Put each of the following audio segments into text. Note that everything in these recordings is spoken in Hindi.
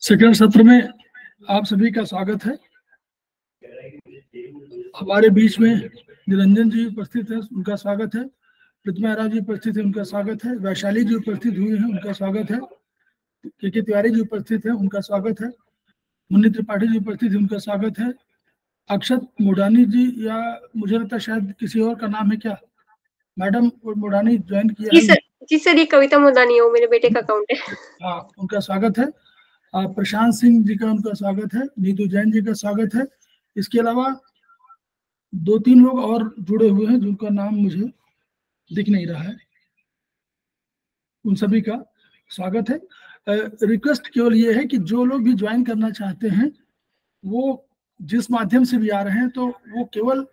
सेकंड सत्र में आप सभी का स्वागत है। हमारे बीच में निरंजन जी उपस्थित है, उनका स्वागत है। प्रतिमा राव जी उपस्थित है, उनका स्वागत है। वैशाली जी उपस्थित हुए हैं, उनका स्वागत है। के तिवारी जी उपस्थित है, उनका स्वागत है। मुन्नी त्रिपाठी जी उपस्थित है, उनका स्वागत है। अक्षत मोडानी जी, या मुझे लगता है शायद किसी और का नाम है क्या, मैडम मोडानी ज्वाइन किया है। जी सर, ये कविता मोडानी है, मेरे बेटे का अकाउंट है। हाँ, उनका स्वागत है। प्रशांत सिंह जी का उनका स्वागत है। नीतू जैन जी का स्वागत है। इसके अलावा 2-3 लोग और जुड़े हुए हैं जिनका नाम मुझे दिख नहीं रहा है, उन सभी का स्वागत है। रिक्वेस्ट केवल ये है कि जो लोग भी ज्वाइन करना चाहते हैं वो जिस माध्यम से भी आ रहे हैं तो वो केवल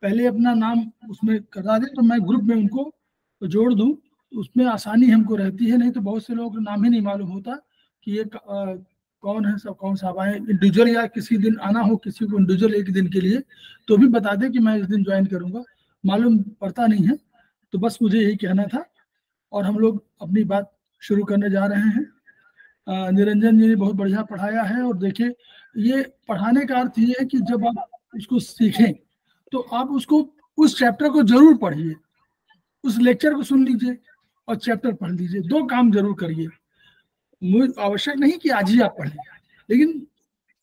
पहले अपना नाम उसमें करा दें, तो मैं ग्रुप में उनको जोड़ दूं, उसमें आसानी हमको रहती है। नहीं तो बहुत से लोगों को नाम ही नहीं मालूम होता कि ये कौन है, सब कौन सा आए। इंडिविजुअल या किसी दिन आना हो किसी को इंडिविजुअल एक दिन के लिए, तो भी बता दें कि मैं इस दिन ज्वाइन करूंगा, मालूम पड़ता नहीं है। तो बस मुझे यही कहना था और हम लोग अपनी बात शुरू करने जा रहे हैं। निरंजन जी ने बहुत बढ़िया पढ़ाया है। और देखिए, ये पढ़ाने का अर्थ ये है कि जब आप उसको सीखें तो आप उसको उस चैप्टर को जरूर पढ़िए, उस लेक्चर को सुन लीजिए और चैप्टर पढ़ लीजिए। 2 काम जरूर करिए। आवश्यक नहीं कि आज ही आप पढ़ें, लेकिन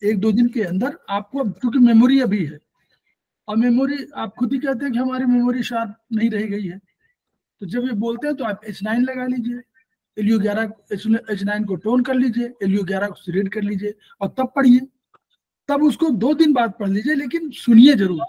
1-2 दिन के अंदर आपको, क्योंकि मेमोरी अभी है और मेमोरी आप खुद ही कहते हैं कि हमारी मेमोरी शार्प नहीं रह गई है। तो जब ये बोलते हैं तो आप H9 लगा लीजिए, LU11 H9 को टोन कर लीजिए, LU11 को रीड कर लीजिए और तब पढ़िए। तब उसको 2 दिन बाद पढ़ लीजिए, लेकिन सुनिए जरूर।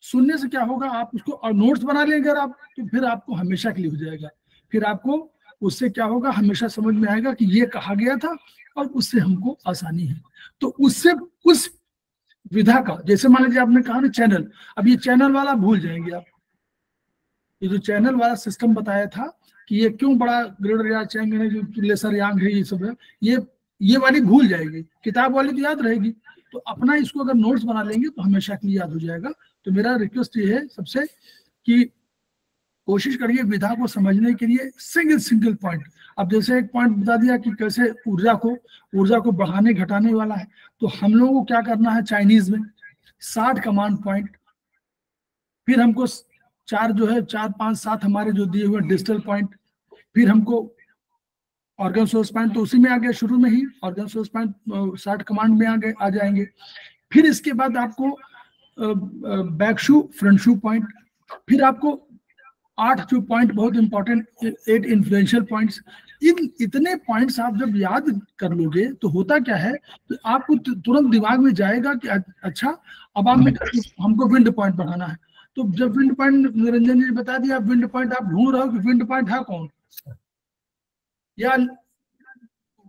सुनने से क्या होगा, आप उसको और नोट्स बना लें अगर आप, तो फिर आपको हमेशा के लिए हो जाएगा। फिर आपको उससे क्या होगा, हमेशा समझ में आएगा कि ये कहा गया था और उससे हमको आसानी है। तो उससे उस विधा का, जैसे मान लीजिए आपने कहा ना चैनल, अब ये चैनल वाला भूल जाएंगे आप। ये जो चैनल वाला सिस्टम बताया था कि ये क्यों बड़ा ग्रेटर या चैंग जो लेसर यांग है, ये सब है, ये वाली भूल जाएगी। किताब वाली तो याद रहेगी। तो अपना इसको अगर नोट्स बना लेंगे तो हमेशा के लिए याद हो जाएगा। तो मेरा रिक्वेस्ट ये है सबसे कि कोशिश करिए विधा को समझने के लिए सिंगल पॉइंट। अब जैसे एक पॉइंट बता दिया कि कैसे ऊर्जा को बढ़ाने घटाने वाला है, तो हम लोगों को क्या करना है, चाइनीज में 60 कमांड पॉइंट, फिर हमको 4 5 7 हमारे जो दिए हुए डिजिटल पॉइंट, फिर हमको ऑर्गन सोर्स पॉइंट, तो उसी में आ गया शुरू में ही ऑर्गन सोर्स पॉइंट 60 कमांड में आ जाएंगे। फिर इसके बाद आपको बैक शू फ्रंट शू पॉइंट, फिर आपको 8 जो पॉइंट बहुत इंपॉर्टेंट, 8 इन्फ्लुएंशियल पॉइंट्स। इतने पॉइंट्स आप जब याद कर लोगे तो होता क्या है, तो आपको तुरंत दिमाग में जाएगा कि अच्छा अब हमको विंड पॉइंट बढ़ाना है। तो जब विंड पॉइंट निरंजन जी बता दिया, विंड पॉइंट आप ढूंढ रहे हो कि विंड पॉइंट है कौन या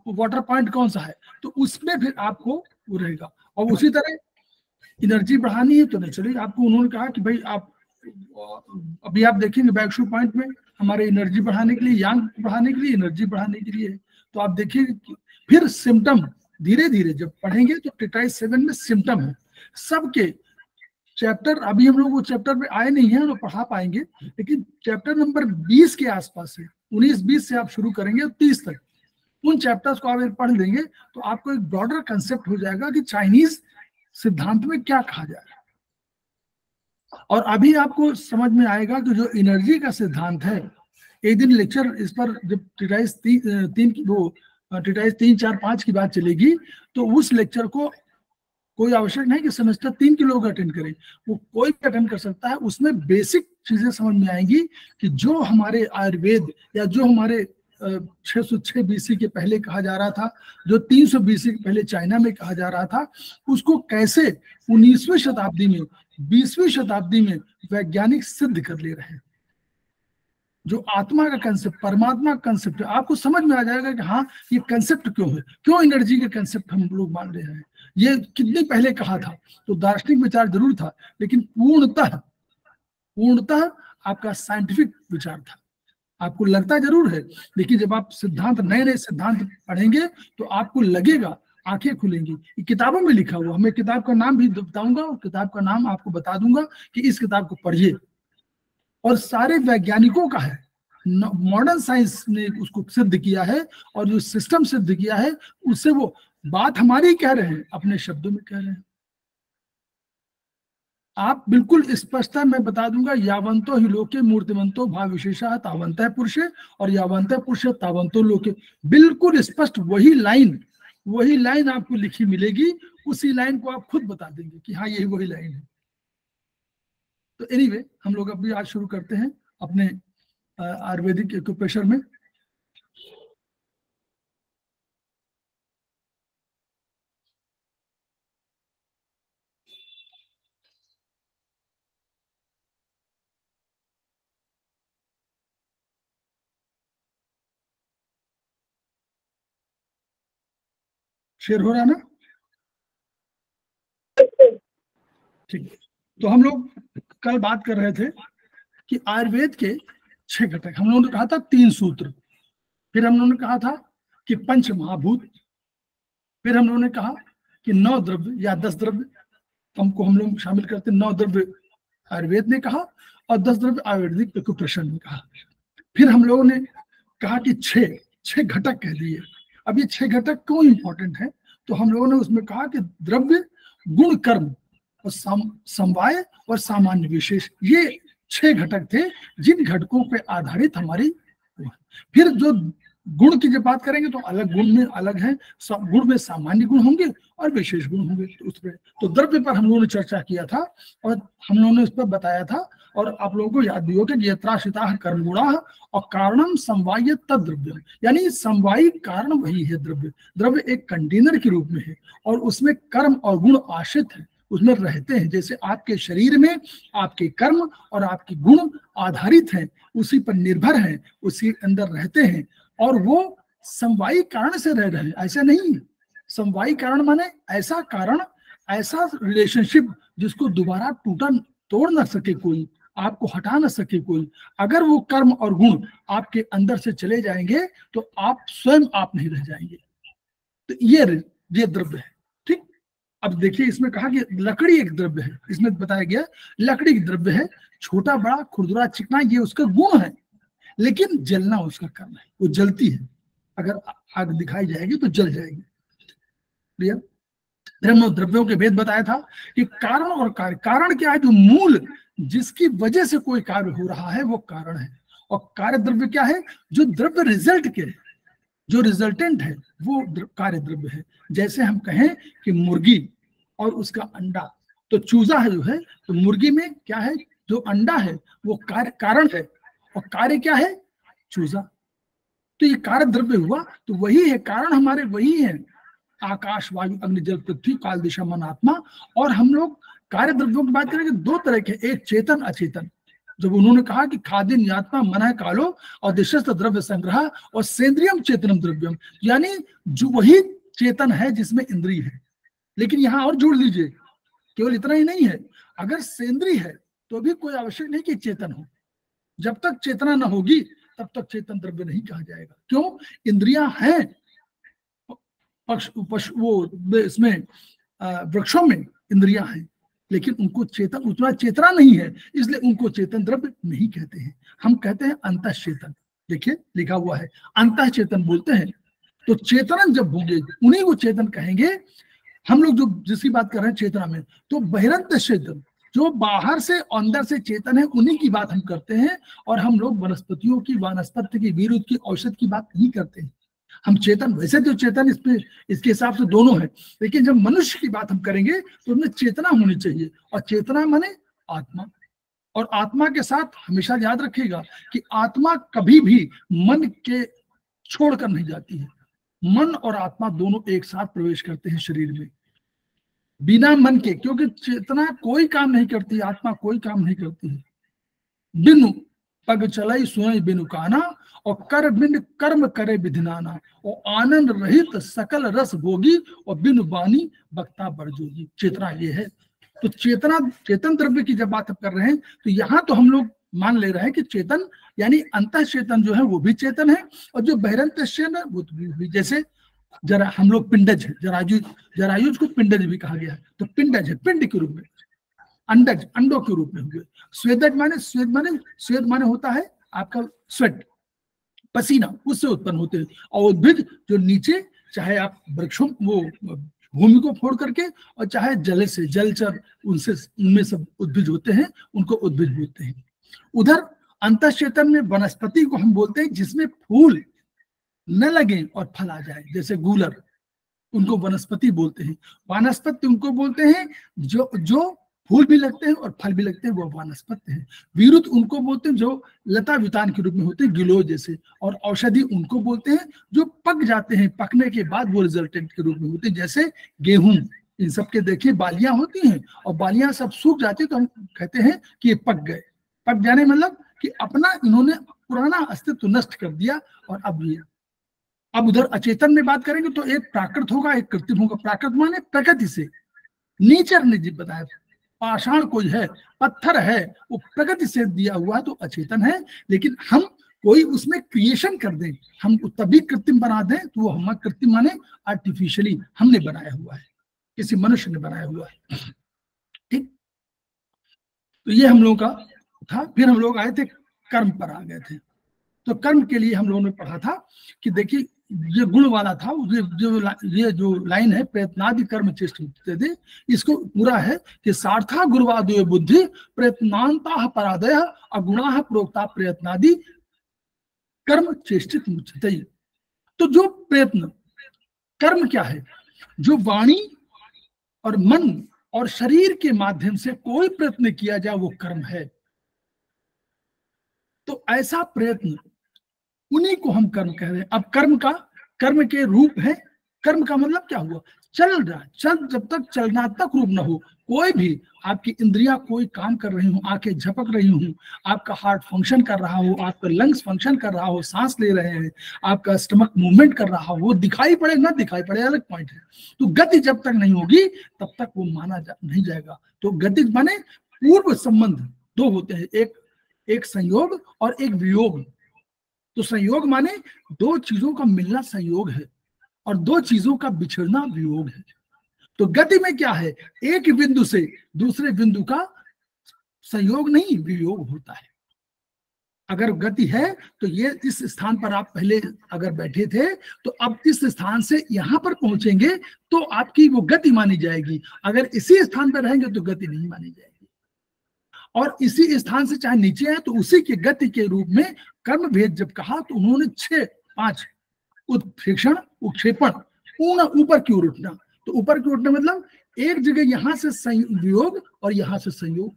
वाटर पॉइंट कौन सा है, तो उसमें फिर आपको वो रहेगा। और उसी तरह एनर्जी बढ़ानी है तो नेचुरली आपको उन्होंने कहा कि भाई आप अभी आप देखेंगे बैक शू पॉइंट में हमारे एनर्जी बढ़ाने के लिए, यांग बढ़ाने के लिए, एनर्जी बढ़ाने के लिए। तो आप देखिए फिर सिम्टम धीरे धीरे जब पढ़ेंगे तो टेट्राइज 7 में सिम्टम है सबके। चैप्टर अभी हम लोग वो चैप्टर पे आए नहीं है, वो पढ़ा पाएंगे, लेकिन चैप्टर नंबर 20 के आसपास से 19-20 से आप शुरू करेंगे 30 तक उन चैप्टर्स को आप पढ़ लेंगे तो आपको एक ब्रॉडर कंसेप्ट हो जाएगा कि चाइनीज सिद्धांत में क्या कहा जा रहा है। और अभी आपको समझ में आएगा कि जो एनर्जी का सिद्धांत है, एक दिन लेक्चर इस पर जब टेट्राइज 3, 4, 5 की बात चलेगी तो उस लेक्चर को कोई आवश्यक नहीं कि सेमेस्टर 3 के लोग अटेंड करें, वो कोई भी अटेंड कर सकता है। उसमें बेसिक चीजें समझ में आएंगी कि जो हमारे आयुर्वेद या जो हमारे 606 BC के पहले कहा जा रहा था, जो 300 BC के पहले चाइना में कहा जा रहा था, उसको कैसे 19वीं शताब्दी में 20वीं शताब्दी में वैज्ञानिक सिद्ध कर ले रहे हैं। जो आत्मा का कंसेप्ट, परमात्मा का कंसेप्ट, आपको समझ में आ जाएगा कि हाँ ये कंसेप्ट क्यों है, क्यों एनर्जी के कंसेप्ट हम लोग मान रहे हैं, ये कितने पहले कहा था। तो दार्शनिक विचार जरूर था, लेकिन पूर्णतः आपका साइंटिफिक विचार था। आपको लगता जरूर है, लेकिन जब आप सिद्धांत, नए सिद्धांत पढ़ेंगे तो आपको लगेगा, आंखें खुलेंगी। किताबों में लिखा हुआ, मैं किताब का नाम भी बताऊंगा और किताब का नाम आपको बता दूंगा कि इस किताब को पढ़िए। और सारे वैज्ञानिकों का है, मॉडर्न साइंस ने उसको सिद्ध किया है और जो सिस्टम सिद्ध किया है उससे वो बात हमारी कह रहे हैं, अपने शब्दों में कह रहे हैं। आप बिल्कुल स्पष्टता मैं बता दूंगा, यावंतो ही लोके मूर्तिमंतो भाव विशेषा तावंत पुरुषे और यावंत पुरुषे तावंतो लोके, बिल्कुल स्पष्ट वही लाइन आपको लिखी मिलेगी, उसी लाइन को आप खुद बता देंगे कि हाँ यही वही लाइन है। तो एनीवे हम लोग अभी आज शुरू करते हैं अपने आयुर्वेदिक एक्यूप्रेशर में। शेयर हो रहा ना? ठीक। तो हम लोग कल बात कर रहे थे कि आयुर्वेद के 6 घटक, हम लोगों ने कहा था 3 सूत्र, फिर हम लोगों ने कहा था कि 5 महाभूत, फिर हम लोगों ने कहा कि 9 द्रव्य या 10 द्रव्य हमको हम लोग शामिल करते, 9 द्रव्य आयुर्वेद ने कहा और 10 द्रव्य आयुर्वेदिक एक्यूप्रेशर ने कहा। फिर हम लोगों ने कहा कि 6 घटक कह दिए। अब ये 6 घटक क्यों इंपॉर्टेंट है? तो हम लोगों ने उसमें कहा कि द्रव्य, गुण, कर्म और समवाय और सामान्य विशेष, ये 6 घटक थे जिन घटकों पे आधारित हमारी। फिर जो गुण की जब बात करेंगे तो अलग गुण में अलग है, गुण में सामान्य गुण होंगे और विशेष गुण होंगे। तो उस पर तो द्रव्य पर हम लोगों ने चर्चा किया था और हम लोगों ने उस पर बताया था और आप लोगों को याद भी हो कि यत्राशिता कर्म गुणा और कारणम समवाय तद्रव्य, यानी समवायी कारण वही है द्रव्य। द्रव्य एक कंटेनर के रूप में है और उसमें कर्म और गुण आश्रित है, उसमें रहते हैं। जैसे आपके शरीर में आपके कर्म और आपके गुण आधारित हैं, उसी पर निर्भर हैं, उसी अंदर रहते हैं और वो समवायी कारण से रह रहे हैं, ऐसा नहीं है। समवायी कारण माने ऐसा कारण, ऐसा रिलेशनशिप जिसको दोबारा तोड़ ना सके कोई, आपको हटा ना सके कोई। अगर वो कर्म और गुण आपके अंदर से चले जाएंगे तो आप स्वयं आप नहीं रह जाएंगे। तो ये द्रव्य है। ठीक। अब देखिए इसमें कहा कि लकड़ी एक द्रव्य है, इसमें बताया गया लकड़ी एक द्रव्य है, छोटा बड़ा खुरदुरा चिकना ये उसका गुण है, लेकिन जलना उसका कर्म है, वो जलती है, अगर आग दिखाई जाएगी तो जल जाएगी। क्लियर? फिर हमने द्रव्यों के भेद बताया था कि कारण और कार्य। कारण क्या है? जो मूल जिसकी वजह से कोई कार्य हो रहा है वो कारण है। और कार्य द्रव्य क्या है? जो द्रव्य रिजल्ट के, जो रिजल्टेंट है वो कार्य द्रव्य है। जैसे हम कहें कि मुर्गी और उसका अंडा, तो चूजा है जो है, तो मुर्गी में क्या है? जो अंडा है वो कारण है और कार्य क्या है? चूजा। तो ये कार्य द्रव्य हुआ, तो वही है कारण, हमारे वही है आकाश वायु अग्नि जल पृथ्वी काल दिशा मन आत्मा। और हम लोग कार्य द्रव्यों की बात करेंगे 2 तरह के, एक चेतन अचेतन। जब उन्होंने कहा कि खादिन आत्मा मन कालो और दिशस्त द्रव्य संग्रह और सेंद्रियम चेतनम द्रव्यम, यानी जो वही चेतन है जिसमें इंद्रिय है। लेकिन यहाँ और जोड़ लीजिए, केवल इतना ही नहीं है, अगर सेंद्रिय है तो भी कोई आवश्यक नहीं कि चेतन हो। जब तक चेतना न होगी तब तक चेतन द्रव्य नहीं कहा जाएगा। क्यों? इंद्रियां हैं वो इसमें वृक्षों में इंद्रियां हैं, लेकिन उनको चेतन, उतना चेतना नहीं है, इसलिए उनको चेतन द्रव्य नहीं कहते हैं। हम कहते हैं अंतः चेतन। देखिए लिखा हुआ है अंतः चेतन बोलते हैं। तो चेतन जब होंगे उन्हीं को चेतन कहेंगे। हम लोग जो जिसकी बात कर रहे हैं चेतना में, तो बहिरंत चेतन जो बाहर से अंदर से चेतन है उन्हीं की बात हम करते हैं। और हम लोग वनस्पतियों की, वानस्पत्य की, वीरुद की, औषध की बात नहीं करते हैं। हम चेतन, वैसे तो चेतन इसके हिसाब से दोनों है, लेकिन जब मनुष्य की बात हम करेंगे तो उसमें चेतना होनी चाहिए। और चेतना माने आत्मा। और आत्मा के साथ हमेशा याद रखिएगा कि आत्मा कभी भी मन के छोड़कर नहीं जाती है। मन और आत्मा दोनों एक साथ प्रवेश करते हैं शरीर में, बिना मन के, क्योंकि चेतना कोई काम नहीं करती, आत्मा कोई काम नहीं करती है। बिनु पग चलाई सुनई बिनु काना और कर बिन कर्म करे विधिनाना और आनंद रहित सकल रस भोगी और बिनु बानी बक्ता बरजोगी। चेतना ये है। तो चेतन द्रव्य की जब बात कर रहे हैं तो यहाँ तो हम लोग मान ले रहे हैं कि चेतन यानी अंतः चेतन जो है वो भी चेतन है और जो बहिरंत चेतन है वो भी। जैसे जरा हम लोग पिंडज है, जरायुज को पिंडज भी कहा गया है, तो पिंडज है पिंड के रूप में, अंडज अंडों के रूप में हुए। स्वेदज माने स्वेद माने होता है आपका स्वेट, पसीना उससे उत्पन्न होते हैं। और उद्भिद जो नीचे, चाहे आप वृक्षों वो भूमि को फोड़ करके, और चाहे जल से जलचर, उनसे उनमें सब उद्भिद होते हैं, उनको उद्भिद बोलते हैं। उधर अंतःचेतन में वनस्पति को हम बोलते हैं जिसमें फूल न लगे और फल आ जाए, जैसे गूलर, उनको वनस्पति बोलते हैं। वानस्पत्य उनको बोलते हैं जो फूल भी लगते हैं और फल भी लगते हैं, वो वानस्पत्य हैं। विरुद्ध उनको बोलते हैं जो लता वितान के रूप में होते हैं, गिलोय जैसे। और औषधि उनको बोलते हैं जो पक जाते हैं, पकने के बाद वो रिजल्टेंट के रूप में होते हैं, जैसे गेहूं। इन सब के देखिए बालियां होती हैं, और बालियां सब सूख जाती है तो हम कहते हैं कि ये पक गए। पक जाने मतलब कि अपना इन्होंने पुराना अस्तित्व नष्ट कर दिया। और अब उधर अचेतन में बात करेंगे तो एक प्राकृत होगा, एक कृत्रिम होगा। प्राकृत माने प्रकृति से, नेचर ने जी बताया। पाषाण कोई है, पत्थर है, वो प्रकृति से दिया हुआ है तो अचेतन है। लेकिन हम कोई उसमें क्रिएशन कर दें, हम तभी कृत्रिम बना दें तो वो हम कृत्रिम माने आर्टिफिशियली हमने बनाया हुआ है, किसी मनुष्य ने बनाया हुआ है। ठीक, तो ये हम लोगों का था। फिर हम लोग आए थे कर्म पर आ गए थे। तो कर्म के लिए हम लोगों ने पढ़ा था कि देखिए ये गुण वाला था, ये जो लाइन है, प्रयत्नादि कर्म चेष्टिते थे, इसको पूरा है कि सार्था गुरुवादय बुद्धि प्रयत्नांता परादय अगुणा प्रोक्ता प्रयत्नादि कर्म चेष्टित मुच्यते। तो जो प्रयत्न, कर्म क्या है? जो वाणी और मन और शरीर के माध्यम से कोई प्रयत्न किया जाए वो कर्म है। तो ऐसा प्रयत्न, उन्हीं को हम कर्म कह रहे हैं। अब कर्म के रूप है। कर्म का मतलब क्या हुआ? चल रहा, जब तक चलनात्मक रूप न हो, कोई भी आपकी इंद्रियां कोई काम कर रही हूँ, आंखें झपक रही हूँ, आपका हार्ट फंक्शन कर रहा हो, आपका लंग्स फंक्शन कर रहा हो, सांस ले रहे हैं, आपका स्टमक मूवमेंट कर रहा हो, वो दिखाई पड़े ना दिखाई पड़े अलग पॉइंट है। तो गति जब तक नहीं होगी तब तक वो नहीं जाएगा। तो गति माने पूर्व संबंध दो होते हैं, एक संयोग और एक वियोग। तो संयोग माने दो चीजों का मिलना संयोग है, और दो चीजों का बिछड़ना वियोग है। तो गति में क्या है? एक बिंदु से दूसरे बिंदु का संयोग नहीं, वियोग होता है। अगर गति है तो ये इस स्थान पर आप पहले अगर बैठे थे, तो अब इस स्थान से यहां पर पहुंचेंगे तो आपकी वो गति मानी जाएगी। अगर इसी स्थान पर रहेंगे तो गति नहीं मानी जाएगी। और इसी स्थान से चाहे नीचे है तो उसी की गति के रूप में कर्म भेद जब कहा तो उन्होंने 5 उत्प्रेक्षण, उत्क्षेपण, पूर्ण ऊपर की ओर उठना। तो ऊपर की ओर उठना मतलब एक जगह यहां से वियोग और यहां से संयोग,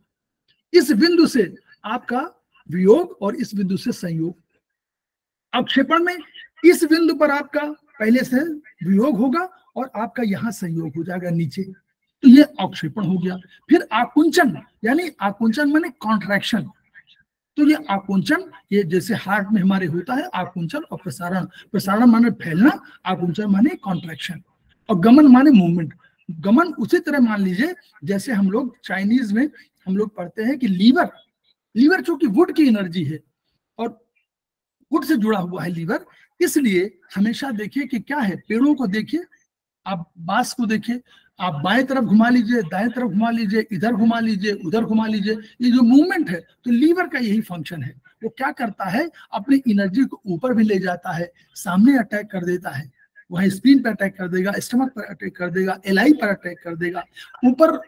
इस बिंदु से आपका वियोग और इस बिंदु से संयोग। अवक्षेपण में इस बिंदु पर आपका पहले से वियोग होगा और आपका यहां संयोग हो जाएगा नीचे, तो ये अवक्षेपण हो गया। फिर आकुंचन, यानी आकुंचन माने कॉन्ट्रैक्शन। तो ये आकुंचन, ये जैसे हार्ट में हमारे होता है आकुंचन और प्रसारण। प्रसारण माने फैलना, आकुंचन माने कॉन्ट्रैक्शन, और गमन माने मूवमेंट। गमन उसी तरह मान लीजिए जैसे हम लोग चाइनीज में हम लोग पढ़ते हैं कि लीवर चूंकि वुड की एनर्जी है और वुड से जुड़ा हुआ है लीवर, इसलिए हमेशा देखिए कि क्या है, पेड़ों को देखिए, आप बांस को देखिए, आप बाएं तरफ घुमा लीजिए, दाएं तरफ घुमा लीजिए, इधर घुमा लीजिए, उधर घुमा लीजिए, ये जो मूवमेंट है, तो लीवर का यही फंक्शन है। वो क्या करता है, अपनी एनर्जी को ऊपर भी ले जाता है, सामने अटैक कर देता है, वहां स्प्लीन पर अटैक कर देगा, स्टमक पर अटैक कर देगा, एलाई पर अटैक कर देगा, ऊपर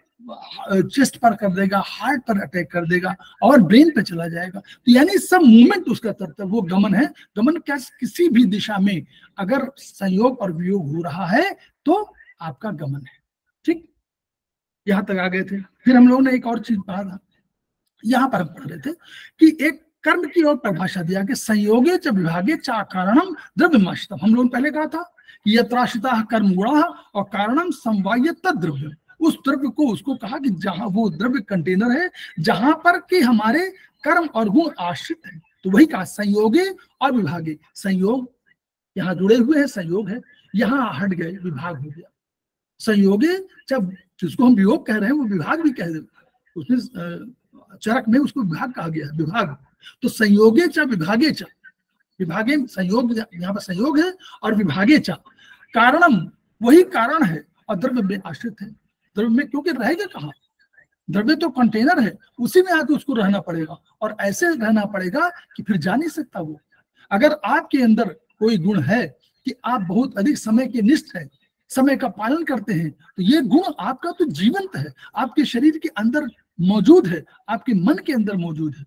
चेस्ट पर कर देगा, हार्ट पर अटैक कर देगा, और ब्रेन पे चला जाएगा। तो यानी सब मूवमेंट उसका तरफ वो गमन है। गमन क्या, किसी भी दिशा में अगर संयोग और वियोग हो रहा है तो आपका गमन है। ठीक, यहां तक आ गए थे। फिर हम लोगों ने एक और चीज पढ़ा था, यहां पर हम पढ़ रहे थे कि एक कर्म की ओर परिभाषा दिया कि संयोगे च विभागे च कारणम द्रव्यमाश्रितम। हम लोगों ने पहले कहा था कि यत्राश्रिता कर्म गुणा और कारणम समवायत द्रव्य। उस द्रव्य को उसको कहा कि जहां वो द्रव्य कंटेनर है जहां पर कि हमारे कर्म और गुण आश्रित है। तो वही कहा संयोगे और विभागे। संयोग यहाँ जुड़े हुए हैं, संयोग है, यहाँ हट गए, विभाग हो गया। संयोगे, जब जिसको हम वियोग कह रहे हैं वो विभाग भी कह रहे हैं, उसमें चरक में उसको विभाग कहा गया है, विभाग। तो संयोगे च विभागे च, विभागे संयोग, यहाँ पर संयोग है, और विभागे च कारणम, वही कारण है, और द्रव्य में आश्रित है। द्रव्य में क्योंकि रहेगा कहाँ, द्रव्य तो कंटेनर है, उसी में आके उसको रहना पड़ेगा, और ऐसे रहना पड़ेगा कि फिर जा नहीं सकता वो। अगर आपके अंदर कोई गुण है कि आप बहुत अधिक समय के निष्ठ है, समय का पालन करते हैं, तो ये गुण आपका तो जीवंत है, आपके शरीर के अंदर मौजूद है, आपके मन के अंदर मौजूद है।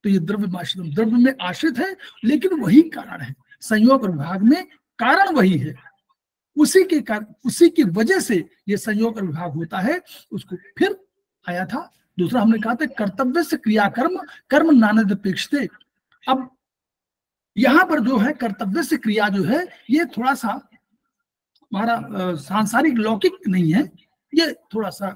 तो ये द्रव्य में आश्रित है, लेकिन वही कारण है। संयोग और विभाग में कारण वही है, उसी की वजह से ये संयोग और विभाग होता है। उसको फिर आया था दूसरा, हमने कहा था कर्तव्य से क्रियाकर्म कर्म नानद अपेक्षते। अब यहां पर जो है कर्तव्य से क्रिया जो है, ये थोड़ा सा हमारा सांसारिक लौकिक नहीं है, ये थोड़ा सा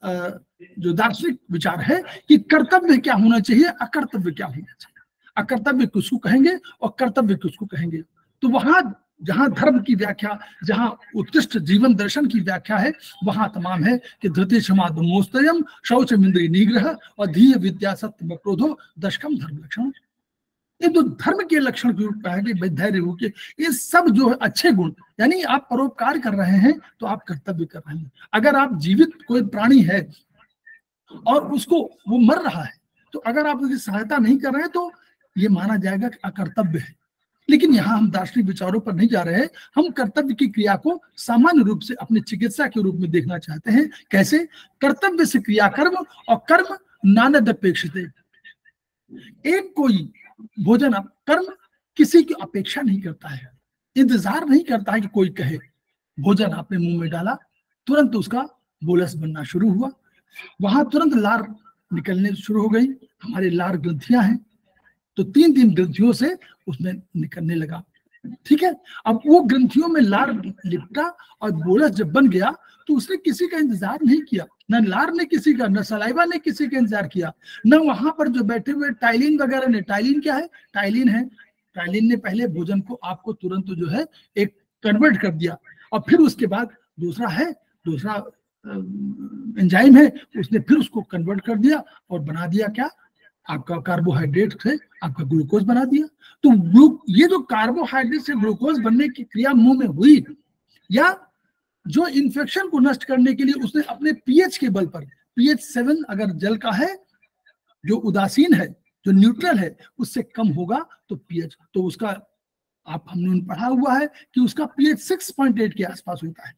जो दार्शनिक विचार है कि कर्तव्य क्या होना चाहिए, अकर्तव्य क्या होना चाहिए, अकर्तव्य किसको कहेंगे और कर्तव्य किसको कहेंगे। तो वहां जहां धर्म की व्याख्या, जहां उत्कृष्ट जीवन दर्शन की व्याख्या है, वहां तमाम है कि धृति क्षमा मोस्तयम शौच इंद्रिय निग्रह और धीय विद्या सत्य क्रोधो दशकम धर्म लक्षण। ये तो धर्म के लक्षण के रूप में है कि धैर्य हो के ये सब जो है अच्छे गुण, यानी आप परोपकार कर रहे हैं तो आप कर्तव्य कर रहे हैं। अगर आप जीवित कोई प्राणी है और उसको वो मर रहा है, तो अगर आप उसकी सहायता नहीं कर रहे हैं तो ये माना जाएगा कि अकर्तव्य है। लेकिन यहाँ हम दार्शनिक विचारों पर नहीं जा रहे हैं, हम कर्तव्य की क्रिया को सामान्य रूप से अपनी चिकित्सा के रूप में देखना चाहते हैं। कैसे? कर्तव्य से क्रियाकर्म और कर्म नानद अपेक्षित। एक कोई भोजन कर्म किसी की अपेक्षा नहीं करता है, इंतजार नहीं करता है कि कोई कहे। भोजन आपने मुंह में डाला, तुरंत उसका बोलस बनना शुरू हुआ, वहां तुरंत लार निकलने शुरू हो गई। हमारे लार ग्रंथियां हैं, तो 3 ग्रंथियों से उसमें निकलने लगा। ठीक है, अब वो ग्रंथियों में लार लिपटा और बोलस जब बन गया तो उसने किसी का इंतजार नहीं किया, न लार ने किसी का, न सलाइवा ने किसी का इंतजार किया, न वहां पर जो बैठे हुए टाइलिन वगैरह ने। टाइलिन क्या है? टाइलिन है, टाइलिन ने पहले भोजन को आपको तुरंत जो है एक कन्वर्ट कर दिया, और फिर उसके बाद दूसरा एंजाइम है, उसने फिर उसको कन्वर्ट कर दिया और बना दिया क्या? आपका कार्बोहाइड्रेट से आपका ग्लूकोज बना दिया। तो ये जो कार्बोहाइड्रेट से ग्लूकोज बनने की क्रिया मुंह में हुई, या जो इन्फेक्शन को नष्ट करने के लिए उसने अपने पीएच के बल पर, पीएच 7 अगर जल का है, जो उदासीन है, जो न्यूट्रल है, उससे कम होगा तो पीएच, तो उसका हमने पढ़ा हुआ है कि उसका पीएच 6.8 के आसपास होता है।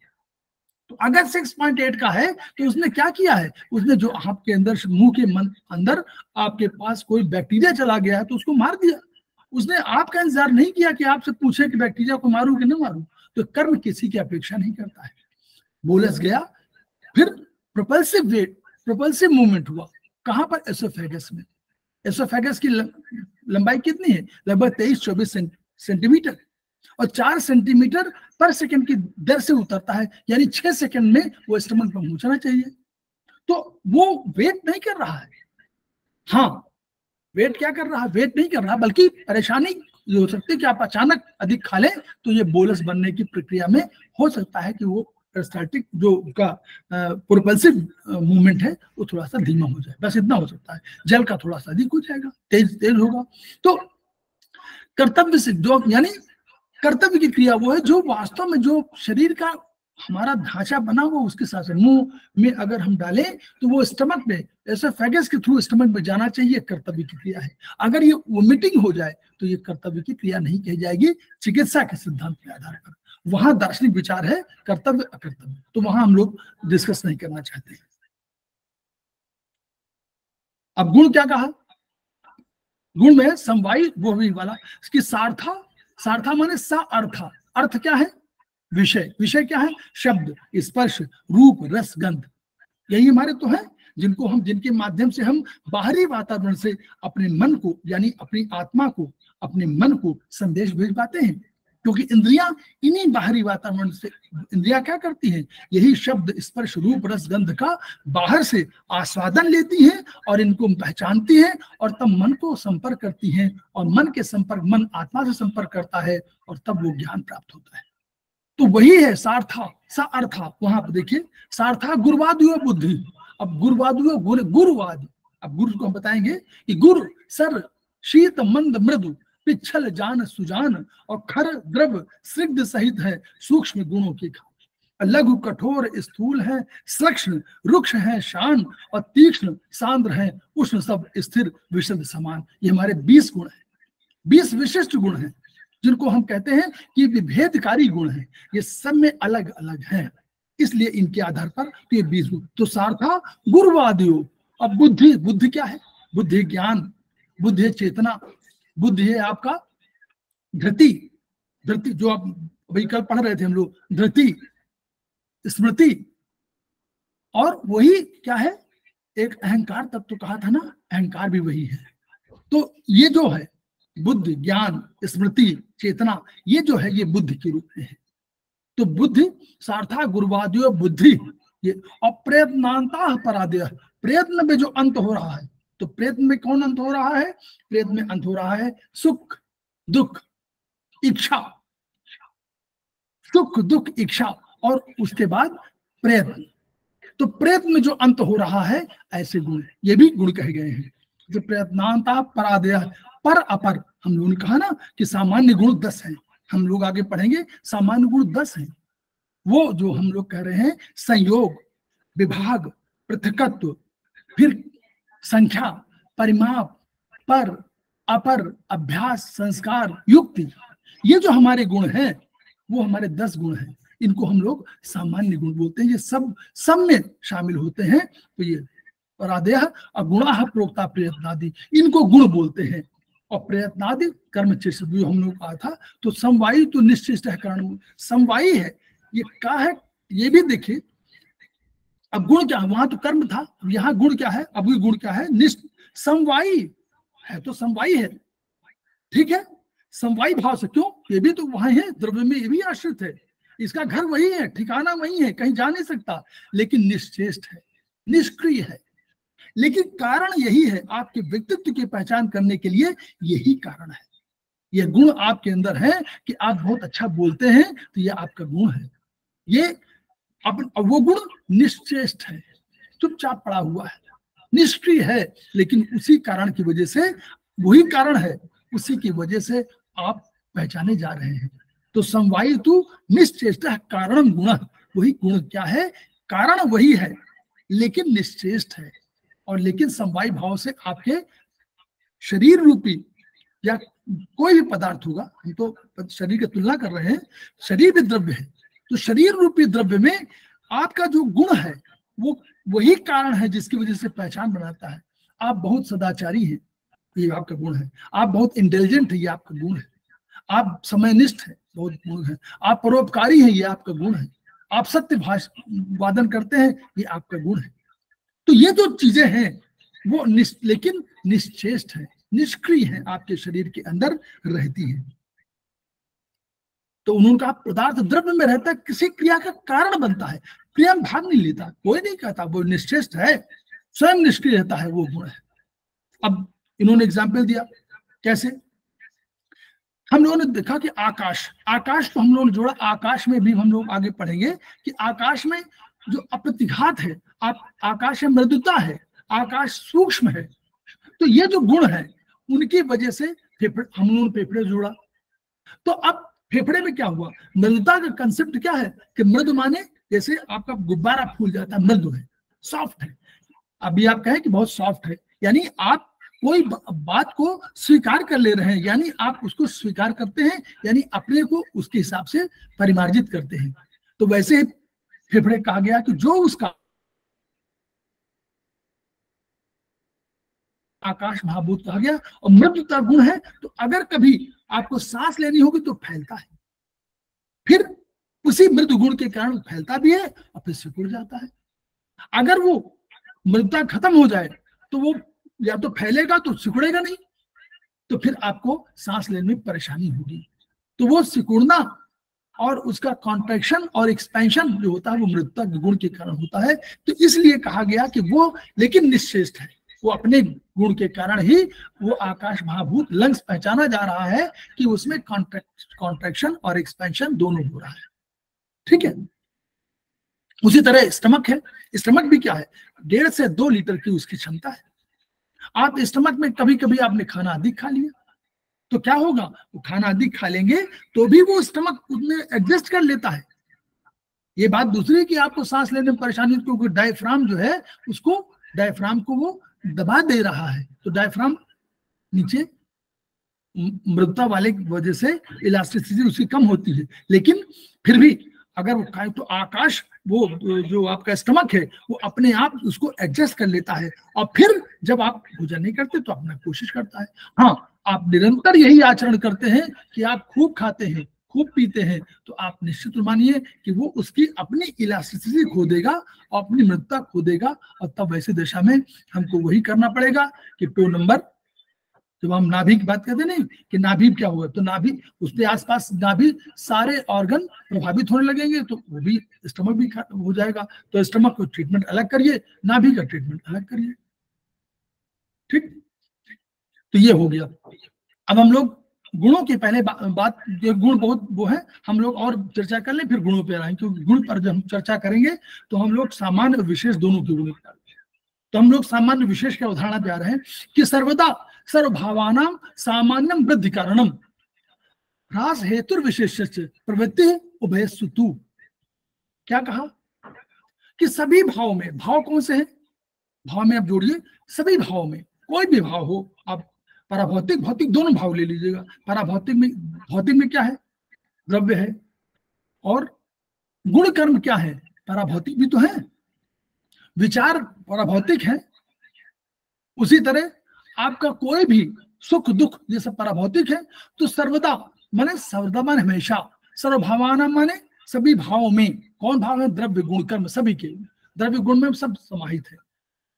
तो अगर 6.8 का है तो उसने क्या किया है? उसने जो आपके अंदर मुंह के अंदर आपके पास कोई बैक्टीरिया चला गया है तो उसको मार दिया। उसने आपका इंतजार नहीं किया कि आपसे पूछे कि बैक्टीरिया को मारूं कि न मारूं। तो कर्म किसी की अपेक्षा नहीं करता है। बोलस गया, फिर प्रोपल्सिव मूवमेंट हुआ। कहां पर? एसोफेगस में। एसोफेगस की लंबाई कितनी है? लगभग 23-24 सेंटीमीटर, और 4 सेंटीमीटर पर सेकंड की दर से उतरता है, यानी 6 सेकंड में वो स्टमक पर पहुंचना चाहिए। तो वो वेट नहीं कर रहा है। हाँ, वेट क्या कर रहा है? वेट नहीं कर रहा, बल्कि परेशानी ये हो सकती है कि आप अचानक अधिक खा लें तो ये बोलस बनने की प्रक्रिया में हो सकता है कि वो पेरिस्टाल्टिक जो उसका प्रोपल्सिव मूवमेंट है वो थोड़ा सा धीमा हो जाए, बस इतना हो सकता है। जल का थोड़ा सा अधिक हो जाएगा, तेज होगा। तो कर्तव्य से जो, यानी कर्तव्य की क्रिया वो है जो वास्तव में जो शरीर का हमारा ढांचा बना हुआ उसके साथ मुंह में अगर हम डालें तो वो स्टमक में, ऐसे फैगस के थ्रू स्टमक में जाना चाहिए, कर्तव्य की क्रिया है। अगर ये वोमिटिंग हो जाए तो ये कर्तव्य की क्रिया नहीं कही जाएगी चिकित्सा के सिद्धांत के आधार पर। वहां दार्शनिक विचार है कर्तव्य अकर्तव्य, तो वहां हम लोग डिस्कस नहीं करना चाहते। अब गुण क्या कहा? गुण में समवायी वो वाला इसकी सार्था माने सा अर्था। अर्थ क्या है? विषय। विषय क्या है? शब्द, स्पर्श, रूप, रस, गंध। यही हमारे तो है जिनके माध्यम से हम बाहरी वातावरण से अपने मन को, यानी अपनी आत्मा को, अपने मन को संदेश भेज पाते हैं। क्योंकि इंद्रियां इन्हीं बाहरी वातावरण से, इंद्रियां क्या करती हैं? यही शब्द, स्पर्श, रूप, रस, गंध का बाहर से आस्वादन लेती हैं और इनको पहचानती हैं और तब मन को संपर्क करती हैं, और मन के संपर्क, मन आत्मा से संपर्क करता है और तब वो ज्ञान प्राप्त होता है। तो वही है सार्था, सा अर्था। वहां पर देखिए, सार्था गुरुवादियो बुद्धि। अब गुरुवादियो गुरुवाद, अब गुरु को हम बताएंगे कि गुरु सर शीत मंद मृदु पिछल जान सुजान और खर द्रव सिद्ध सहित है सूक्ष्म गुणों की खान। लघु कठोर स्थूल है, सूक्ष्म रुक्ष है शान, और तीक्ष्ण सांद्र है उष्ण सब स्थिर विशद समान। ये हमारे 20 गुण हैं। 20 विशिष्ट गुण हैं जिनको हम कहते हैं कि विभेदकारी गुण हैं, ये सब में अलग अलग हैं, इसलिए इनके आधार पर तो ये 20 गुण। तो सार्था गुरुवादियो। अब बुद्धि, बुद्धि क्या है? बुद्धि ज्ञान, बुद्धि है चेतना, बुद्धि है आपका धृति, धृति जो आप अभी कल पढ़ रहे थे हम लोग, धृति, स्मृति, और वही क्या है? एक अहंकार तत्व तो कहा था ना, अहंकार भी वही है। तो ये जो है बुद्धि, ज्ञान, स्मृति, चेतना, ये जो है ये बुद्धि के रूप में है। तो बुद्धि सार्था गुरुवादियो बुद्धि, ये अप्रयत्नांता परादय, प्रयत्न में जो अंत हो रहा है, तो प्रयत्न में कौन अंत हो रहा है? प्रयत्न में अंत हो रहा है सुख दुख इच्छा, सुख दुख इच्छा, और उसके बाद प्रयत्न। तो प्रयत्न में जो अंत हो रहा है, ऐसे गुण, ये भी गुण कहे गए हैं। जो प्रयत्नांता परादय, पर अपर, हम लोगों ने कहा ना कि सामान्य गुण 10 हैं, हम लोग आगे पढ़ेंगे सामान्य गुण 10 हैं। वो जो हम लोग कह रहे हैं संयोग, विभाग, पृथकत्व, फिर संख्या, परिमाप, पर, अपर, अभ्यास, संस्कार, युक्ति, ये जो हमारे गुण हैं वो हमारे 10 गुण हैं। इनको हम लोग सामान्य गुण बोलते हैं, ये सब में शामिल होते हैं। तो ये परादय अगुणा प्रोक्ता प्रयत्नादि, इनको गुण बोलते हैं। और प्रयत्नादि कर्म चिष्ट जो हम लोग कहा था, तो समवायी तो निश्चिष्ट है, कारण समवायी है, ये क्या है ये भी देखिए। अब गुण क्या है? वहां तो कर्म था, यहाँ गुण क्या है? अब गुण क्या है? निष्ठ, समवायी है, तो समवायी है, ठीक है, समवायी भाव से। क्यों? ये भी तो वहां है, द्रव्य में ये भी आश्रित है, इसका घर वही है, ठिकाना वही है, कहीं जा नहीं सकता, लेकिन निश्चेष्ट है, निष्क्रिय है। लेकिन कारण यही है, आपके व्यक्तित्व की पहचान करने के लिए यही कारण है। ये गुण आपके अंदर है कि आप बहुत अच्छा बोलते हैं, तो ये आपका गुण है। ये वो गुण निश्चेष्ट है, चुपचाप पड़ा हुआ है, निष्क्रिय है, लेकिन उसी कारण की वजह से, वही कारण है, उसी की वजह से आप पहचाने जा रहे हैं। तो समवायी तु निश्चेष्ट कारण गुण, वही गुण क्या है? कारण वही है लेकिन निश्चेष्ट है। और लेकिन समवायी भाव से आपके शरीर रूपी या कोई भी पदार्थ होगा, हम तो शरीर की तुलना कर रहे हैं, शरीर भी द्रव्य है, तो शरीर रूपी द्रव्य में आपका जो गुण है वो वही कारण है जिसकी वजह से पहचान बनाता है। आप बहुत सदाचारी हैं, ये आपका गुण है। आप बहुत इंटेलिजेंट है, ये आपका गुण है। आप समयनिष्ठ है, बहुत गुण है। आप परोपकारी हैं, ये आपका गुण है। आप सत्य वादन करते हैं, ये आपका गुण है। तो ये जो चीजें हैं वो लेकिन निश्चेष्ट है, निष्क्रिय है, आपके शरीर के अंदर रहती है। तो उन्होंने कहा पदार्थ द्रव्य में रहता है, किसी क्रिया का कारण बनता है, क्रिया में भाग नहीं लेता, कोई नहीं कहता, वो निश्चेष्ट है, स्वयं निष्क्रिय रहता है, वो गुण है। अब इन्होंने एग्जाम्पल दिया, कैसे? हम लोगों ने देखा कि आकाश, आकाश को हम लोग जोड़ा, आकाश में भी हम लोग आगे पढ़ेंगे कि आकाश में जो अप्रतिघात है, आकाश में मृदुता है, आकाश सूक्ष्म है। तो ये जो गुण है उनकी वजह से हम लोगों ने फेफड़े जोड़ा। तो अब फेफड़े में क्या हुआ? मृदुता का कंसेप्ट क्या है कि मृदु माने जैसे आपका गुब्बारा फूल जाता है, मृदु है, सॉफ्ट है। अभी आप कहें कि बहुत सॉफ्ट है, यानी आप कोई बात को स्वीकार कर ले रहे हैं, यानी आप उसको स्वीकार करते हैं, यानी अपने को उसके हिसाब से परिमार्जित करते हैं। तो वैसे ही फेफड़े कहा गया कि जो उसका आकाश महाभूत कहा गया, और मृदुता गुण है, तो अगर कभी आपको सांस लेनी होगी तो फैलता है, फिर उसी मृदु गुण के कारण फैलता भी है और फिर सिकुड़ जाता है। अगर वो मृदुता खत्म हो जाए तो वो या तो फैलेगा तो सिकुड़ेगा नहीं, तो फिर आपको सांस लेने में परेशानी होगी। तो वो सिकुड़ना और उसका कॉन्ट्रैक्शन और एक्सपेंशन जो होता है वो मृदुता गुण के कारण होता है। तो इसलिए कहा गया कि वो लेकिन निश्चेष्ट है, वो अपने गुण के कारण ही वो आकाश महाभूत लंग्स पहचाना जा रहा है कि उसमें कॉन्ट्रैक्शन और एक्सपेंशन दोनों हो रहा है, ठीक है। उसी तरह स्टमक है, स्टमक भी क्या है? 1.5 से 2 लीटर की उसकी क्षमता है। आप स्टमक में कभी कभी आपने खाना अधिक खा लिया तो क्या होगा? वो खाना अधिक खा लेंगे तो भी वो स्टमक उसमें एडजस्ट कर लेता है। ये बात दूसरी कि आपको सांस लेने में परेशानी, क्योंकि डायफ्राम जो है उसको, डायफ्राम को वो दबा दे रहा है, तो डायफ्राम नीचे मृदुता वाले की वजह से इलास्टिसिटी उसकी कम होती है, लेकिन फिर भी अगर वो खाए तो आकाश, वो जो आपका स्टमक है वो अपने आप उसको एडजस्ट कर लेता है, और फिर जब आप भोजन नहीं करते तो अपना कोशिश करता है। हाँ, आप निरंतर यही आचरण करते हैं कि आप खूब खाते हैं, खूब पीते हैं, तो आप निश्चित मानिए कि वो उसकी अपनी इलास्टिसिटी खो देगा और अपनी मृदुता खो देगा, और तब वैसे दशा में हमको वही करना पड़ेगा कि 2 नंबर, जब हम नाभि की बात करते नहीं कि नाभि क्या हुआ, तो नाभि उसके आसपास नाभि सारे ऑर्गन प्रभावित होने लगेंगे, तो वो भी स्टमक भी हो जाएगा। तो स्टमक को ट्रीटमेंट अलग करिए, नाभि का ट्रीटमेंट अलग करिए। ठीक, तो ये हो गया। अब हम लोग गुणों की पहले बात, गुण बहुत वो है, हम लोग और चर्चा कर लें फिर गुणों पे आए, क्योंकि गुण पर जब हम चर्चा करेंगे तो हम लोग सामान्य और विशेष दोनों के गुण निकालेंगे। तो हम लोग सामान्य विशेष के उदाहरण पे आ रहे हैं कि सर्वदा सर्वभावानां सामान्यम वृद्धि कारणम ह्रास हेतु विशेष प्रवृत्ति उभयस्तु। क्या कहा कि सभी भाव में, भाव कौन से हैं, भाव में आप जोड़िए, सभी भाव में कोई भी भाव हो, आप पराभौतिक भौतिक दोनों भाव ले लीजिएगा। पराभौतिक में, भौतिक में क्या है, द्रव्य है, और गुण कर्म क्या है, पराभौतिक भी तो है, विचार पराभौतिक है। उसी तरह आपका कोई भी सुख दुख ये सब पराभौतिक है। तो सर्वदा माने, सर्वदा माने हमेशा, सर्वभावाना माने सभी भावों में, कौन भाव है, द्रव्य गुण कर्म, सभी के द्रव्य गुण में सब समाहित है,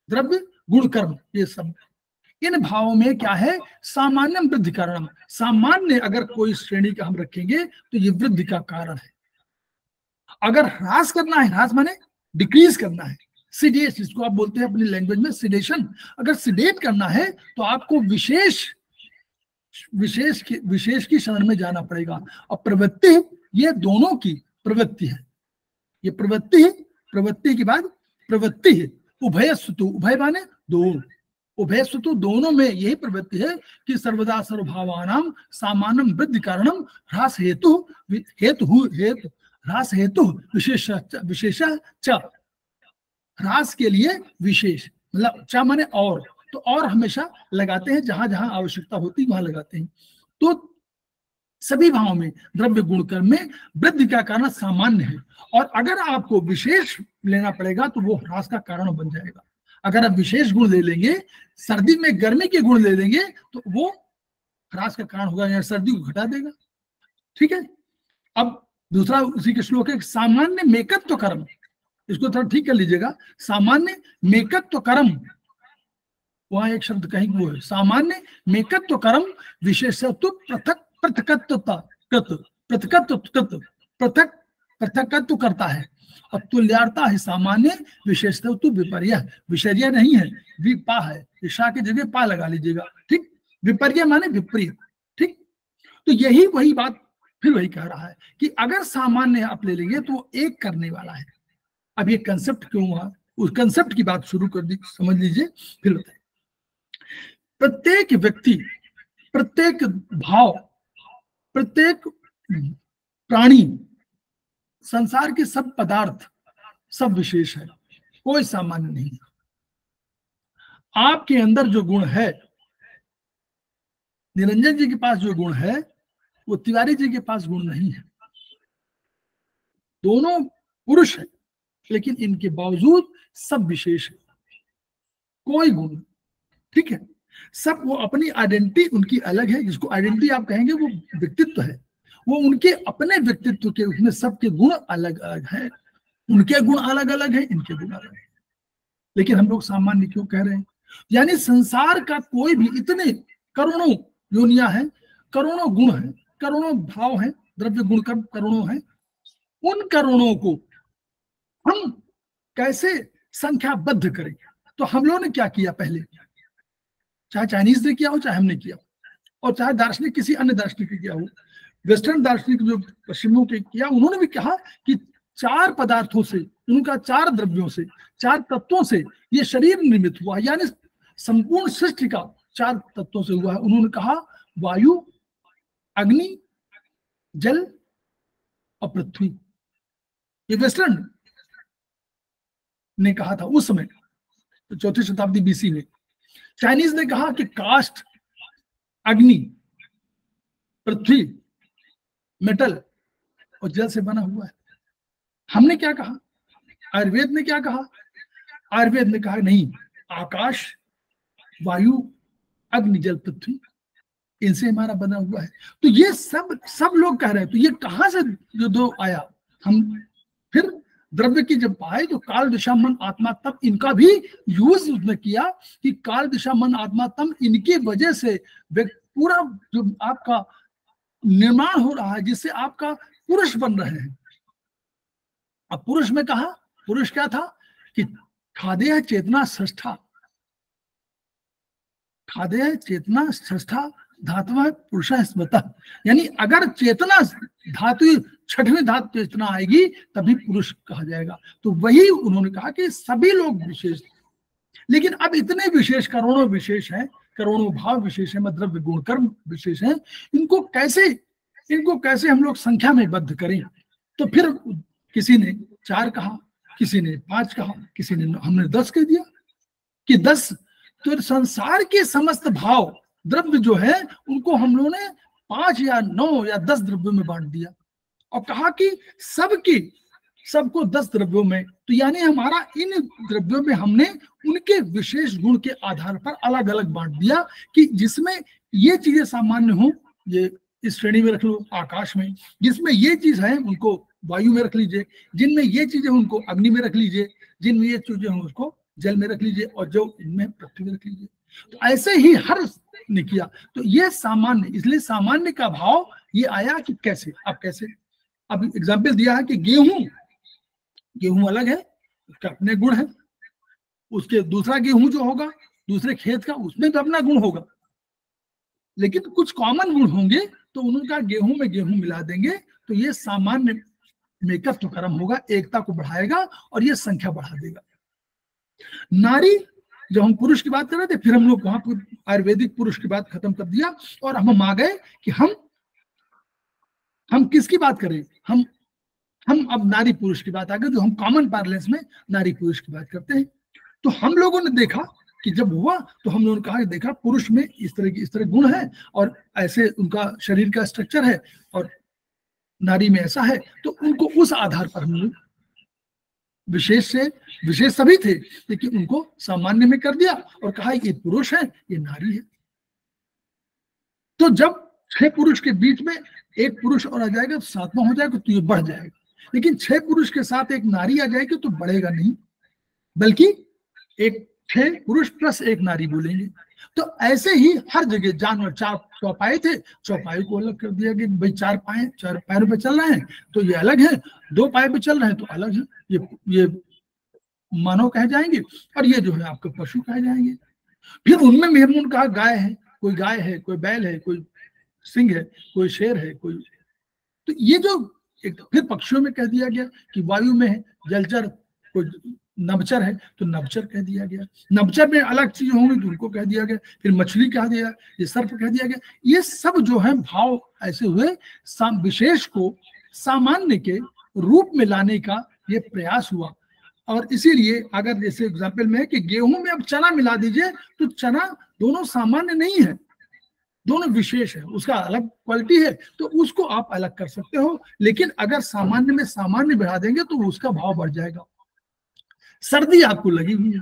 द्रव्य गुण कर्म ये सब। इन भावों में क्या है, सामान्य वृद्धि कारण, सामान्य अगर कोई श्रेणी का हम रखेंगे तो ये वृद्धि का कारण है। अगर ह्रास करना है, ह्रास माने डिक्रीज करना है, सिडेट जिसको आप बोलते हैं अपनी लैंग्वेज में सिडेशन, अगर सिडेट करना है तो आपको विशेष की शरण में जाना पड़ेगा। और प्रवृत्ति, ये दोनों की प्रवृत्ति है, ये प्रवृत्ति है, प्रवृत्ति के बाद प्रवृत्ति है, उभय सुतु, उभय माने दोनों, उभय सुतु दोनों में यही प्रवृत्ति है कि सर्वदा सर्वभावानां सामान्यम वृद्धि कारणम ह्रास हेतु ह्रास हेतु विशेष च, ह्रास के लिए विशेष, मतलब च माने और, तो और हमेशा लगाते हैं, जहां जहां आवश्यकता होती वहां लगाते हैं। तो सभी भावों में द्रव्य गुण कर्म में वृद्धि का कारण सामान्य है, और अगर आपको विशेष लेना पड़ेगा तो वो ह्रास का कारण बन जाएगा। अगर आप विशेष गुण ले लेंगे, सर्दी में गर्मी के गुण ले लेंगे तो वो ह्रास का कारण होगा, या सर्दी को घटा देगा। ठीक है, अब दूसरा उसी के श्लोक है, सामान्य मेकत्व कर्म, इसको थोड़ा ठीक कर लीजिएगा, सामान्य मेकत्व कर्म, वहां एक शब्द कहीं वो है, सामान्य मेकत्व कर्म विशेषत्व पृथक पृथकत्व करता है, और तुल्यार्ता है सामान्य विशेषत्व विपर्य, विपर्य नहीं है, विपा है, ईशा की जगह पा लगा लीजिएगा। ठीक, विपर्य माने विपरीत। ठीक, तो यही वही बात फिर वही कह रहा है कि अगर सामान्य आप ले लेंगे तो वो एक करने वाला है। अब ये कंसेप्ट क्यों हुआ, उस कंसेप्ट की बात शुरू कर दी, समझ लीजिए फिर बताइए। प्रत्येक व्यक्ति, प्रत्येक भाव, प्रत्येक प्राणी, संसार के सब पदार्थ सब विशेष है, कोई सामान्य नहीं है। आपके अंदर जो गुण है, निरंजन जी के पास जो गुण है वो तिवारी जी के पास गुण नहीं है। दोनों पुरुष है, लेकिन इनके बावजूद सब विशेष है, कोई गुण। ठीक है, सब वो अपनी आइडेंटिटी उनकी अलग है, जिसको आइडेंटिटी आप कहेंगे वो व्यक्तित्व है, वो उनके अपने व्यक्तित्व के, उसमें सबके गुण अलग अलग है, उनके गुण अलग अलग है, इनके गुण अलग है। लेकिन हम लोग सामान्य क्यों कह रहे हैं, यानी संसार का कोई भी, इतने करोड़ों योनियां हैं, करोड़ों गुण हैं, करोड़ों भाव हैं, द्रव्य गुण कर्म करोड़ों हैं, उन करोड़ों को हम कैसे संख्याबद्ध करें। तो हम लोगों ने क्या किया, पहले चाहे चाइनीज ने किया हो, चाहे हमने किया, और चाहे दार्शनिक किसी अन्य दार्शनिक ने किया हो, वेस्टर्न दार्शनिक जो पश्चिमों के किया, उन्होंने भी कहा कि 4 पदार्थों से, उनका 4 द्रव्यों से, 4 तत्वों से ये शरीर निर्मित हुआ, यानी संपूर्ण सृष्टि का 4 तत्वों से हुआ है। उन्होंने कहा वायु, अग्नि, जल और पृथ्वी। ये वेस्टर्न ने कहा था उस समय, तो 4वीं शताब्दी BC में। चाइनीज ने कहा कि काष्ठ, अग्नि, पृथ्वी, मेटल और जल से बना हुआ है। हमने क्या कहा? आयुर्वेद ने क्या कहा? आयुर्वेद ने कहा नहीं, आकाश, वायु, अग्नि, जल, पृथ्वी, इनसे हमारा बना हुआ है। तो ये सब लोग कह रहे हैं, तो ये कहां से जो दो आया? हम फिर द्रव्य की जब पाए तो काल, दिशा, मन, आत्मा, तम, इनका भी यूज उसने किया कि काल, दिशा, मन, आत्मा, तम, इनकी वजह से पूरा जो आपका निर्माण हो रहा है, जिससे आपका पुरुष बन रहे हैं। अब पुरुष में कहा, पुरुष क्या था कि खादेय चेतना षष्ठा, खादेय चेतना षष्ठा धातु पुरुष स्मृता, यानी अगर चेतना धातु छठवीं धातु चेतना आएगी तभी पुरुष कहा जाएगा। तो वही उन्होंने कहा कि सभी लोग विशेष, लेकिन अब इतने विशेष, करोड़ों विशेष हैं, करोड़ों भाव विशेष है, द्रव्य गुण कर्म विशेष हैं, इनको कैसे हम लोग संख्या में बद्ध करें? तो फिर किसी ने 4 कहा, किसी ने 5 कहा, किसी ने हमने 10 कह दिया कि 10। तो संसार के समस्त भाव द्रव्य जो है उनको हम लोगों ने 5 या 9 या 10 द्रव्यों में बांट दिया और कहा कि सबको 10 द्रव्यों में। तो यानी हमारा इन द्रव्यों में हमने उनके विशेष गुण के आधार पर अलग अलग बांट दिया कि जिसमें ये चीजें सामान्य हो, ये इस श्रेणी में रख लो आकाश में, जिसमें ये चीज है उनको वायु में रख लीजिए, जिनमें ये चीजें उनको अग्नि में रख लीजिए, जिनमें ये चीजें हैं उसको जल में रख लीजिए, और जो इनमें पृथ्वी में रख लीजिए। तो ऐसे ही हर ने किया। तो ये सामान्य, इसलिए सामान्य का भाव ये आया कि कैसे, अब कैसे, अब एग्जाम्पल दिया है कि गेहूं अलग है, उसका अपने गुण है, उसके दूसरा गेहूं जो होगा दूसरे खेत का, उसमें भी अपना गुण होगा, लेकिन कुछ कॉमन गुण होंगे, तो उनका गेहूं में गेहूं मिला देंगे, तो ये सामान्य मेकत्व कर्म होगा, एकता को बढ़ाएगा और ये संख्या बढ़ा देगा। नारी, जब हम पुरुष की बात कर रहे थे, फिर हम लोग वहां पर आयुर्वेदिक पुरुष की बात खत्म कर दिया और हम आ गए कि हम किसकी बात करें? हम अब नारी पुरुष की बात आ गई, जो हम कॉमन पार्लेंस में नारी पुरुष की बात करते हैं। तो हम लोगों ने देखा कि जब हुआ तो हम लोगों ने कहा, देखा पुरुष में इस तरह गुण है और ऐसे उनका शरीर का स्ट्रक्चर है, और नारी में ऐसा है, तो उनको उस आधार पर हम लोग विशेष सभी थे, लेकिन उनको सामान्य में कर दिया और कहा ये पुरुष है, ये नारी है। तो जब 6 पुरुष के बीच में एक पुरुष और आ जाएगा तो 7वां हो जाएगा, तो ये बढ़ जाएगा। लेकिन 6 पुरुष के साथ एक नारी आ जाएगी तो बढ़ेगा नहीं, बल्कि 6 पुरुष प्लस 1 नारी बोलेंगे। तो ऐसे ही हर जगह जानवर, 4 चौपाई थे, चौपाई को अलग कर दिया कि भाई 4 पैरों पे चल रहे हैं तो ये अलग है, 2 पाए पे चल रहे हैं तो अलग है, ये मानव कहे जाएंगे और ये जो है आपके पशु कहे जाएंगे। फिर उनमें भी हमने कहा गाय है, कोई गाय है, कोई बैल है, कोई सिंह है, कोई शेर है, कोई, तो ये जो फिर पक्षियों में कह दिया गया कि वायु में है जलचर, कोई नभचर है तो नभचर कह दिया गया, नभचर में अलग चीज होंगी तो उनको कह दिया गया, फिर मछली कह दिया, ये सर्प कह दिया गया। ये सब जो है भाव ऐसे हुए, विशेष को सामान्य के रूप में लाने का ये प्रयास हुआ। और इसीलिए अगर जैसे एग्जाम्पल में है कि गेहूं में अब चना मिला दीजिए तो चना दोनों सामान्य नहीं है, दोनों विशेष है, उसका अलग क्वालिटी है, तो उसको आप अलग कर सकते हो। लेकिन अगर सामान्य में सामान्य बढ़ा देंगे तो उसका भाव बढ़ जाएगा। सर्दी आपको लगी हुई है,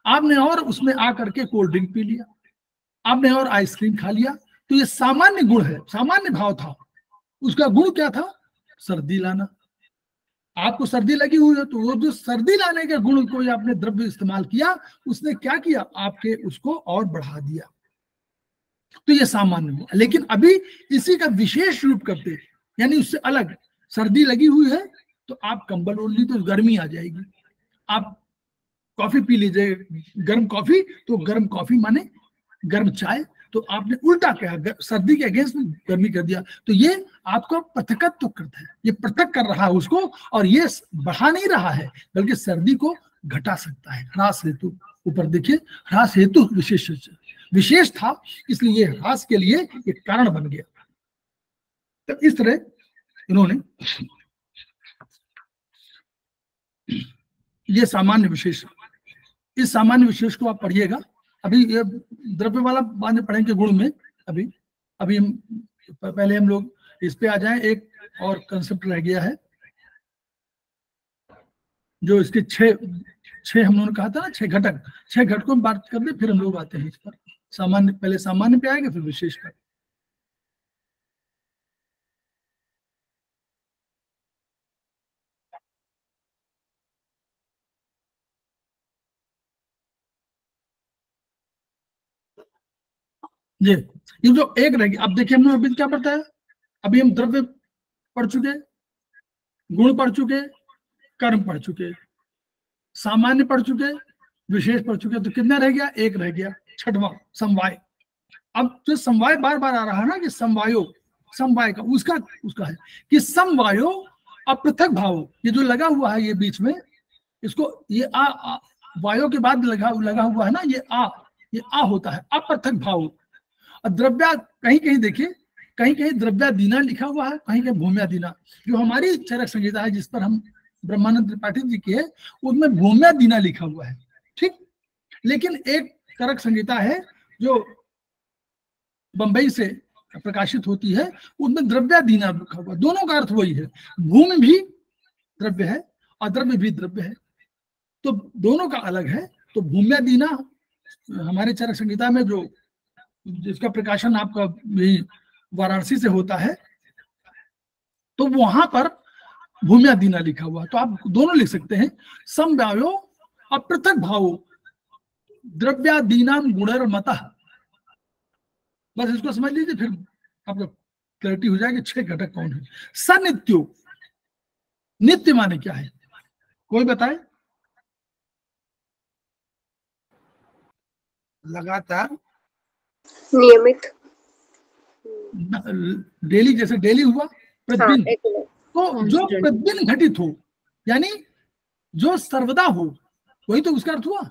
आपने और उसमें आकर के कोल्ड ड्रिंक पी लिया, आपने और आइसक्रीम खा लिया, तो ये सामान्य गुण है, सामान्य भाव था। उसका गुण क्या था? सर्दी लाना। आपको सर्दी लगी हुई है तो वो जो सर्दी लाने के गुण को आपने द्रव्य इस्तेमाल किया, उसने क्या किया? आपके उसको और बढ़ा दिया, तो ये सामान्य हुआ। लेकिन अभी इसी का विशेष रूप करते, यानी उससे अलग, सर्दी लगी हुई है तो आप कंबल ओढ़ ली तो गर्मी आ जाएगी, आप कॉफी पी लीजिए गर्म कॉफी, तो गर्म कॉफी माने गर्म चाय, तो आपने उल्टा कहा, सर्दी के अगेंस्ट में गर्मी कर दिया। तो ये आपको पृथकत्व करता है, ये पृथक कर रहा है उसको, और ये बढ़ा नहीं रहा है बल्कि सर्दी को घटा सकता है। ह्रास हेतु, ऊपर देखिए, ह्रास हेतु विशेष था, इसलिए ये ह्रास के लिए एक कारण बन गया। तो इस तरह इन्होंने ये सामान्य विशेष, इस सामान्य विशेष को आप पढ़िएगा। अभी ये द्रव्य वाला बाद में पढ़ेंगे गुण में, अभी हम पहले हम लोग इस पे आ जाएं। एक और कंसेप्ट रह गया है जो इसके छह हम लोगों ने कहा था ना, 6 घटक, 6 घटकों में बात कर ले, फिर हम लोग आते हैं इस पर। सामान्य, पहले सामान्य पे आएंगे फिर विशेष पर। ये जो एक रहेगी, अब देखिए हमने अभी क्या बताया, अभी हम द्रव्य पढ़ चुके, गुण पढ़ चुके, कर्म पढ़ चुके, सामान्य पढ़ चुके, विशेष पढ़ चुके, तो कितना रह गया? एक रह गया, छठवां समवाय। अब जो समवाय बार बार आ रहा है ना कि समवायो, समवाय का उसका है कि समवायो अपृथक भाव, ये जो लगा हुआ है ये बीच में, इसको ये आ वायो के बाद लगा हुआ है ना, ये आ होता है अपृथक भाव। और द्रव्या, कहीं कहीं देखिए, कहीं कहीं द्रव्यादीना लिखा हुआ है, कहीं कहीं भूम्यादीना। जो हमारी चरक संहिता है जिस पर हम ब्रह्मानंद त्रिपाठी जी की है, उसमें भूम्यादीना लिखा हुआ है, ठीक। लेकिन एक चरक संहिता है जो बंबई से प्रकाशित होती है, उसमें द्रव्यादीना लिखा हुआ। दोनों का अर्थ वही है, भूमि भी द्रव्य है और द्रव्य भी द्रव्य है, तो दोनों का अलग है। तो भूम्यादीना हमारे चरक संहिता में जो, जिसका प्रकाशन आपका वाराणसी से होता है, तो वहां पर भूम्यादीना लिखा हुआ, तो आप दोनों लिख सकते हैं, समवायो अपृथक भावो द्रव्यादीनाम गुणर्मतः। बस इसको समझ लीजिए, फिर आपको क्लैरिटी हो जाएगी 6 घटक कौन है। सनित्यो, नित्य माने क्या है, कोई बताए? लगातार, नियमित, डेली, जैसे डेली हुआ प्रतिदिन, हाँ, तो जो प्रतिदिन घटित हो, यानी जो सर्वदा हो, वही तो उसका अर्थ हुआ।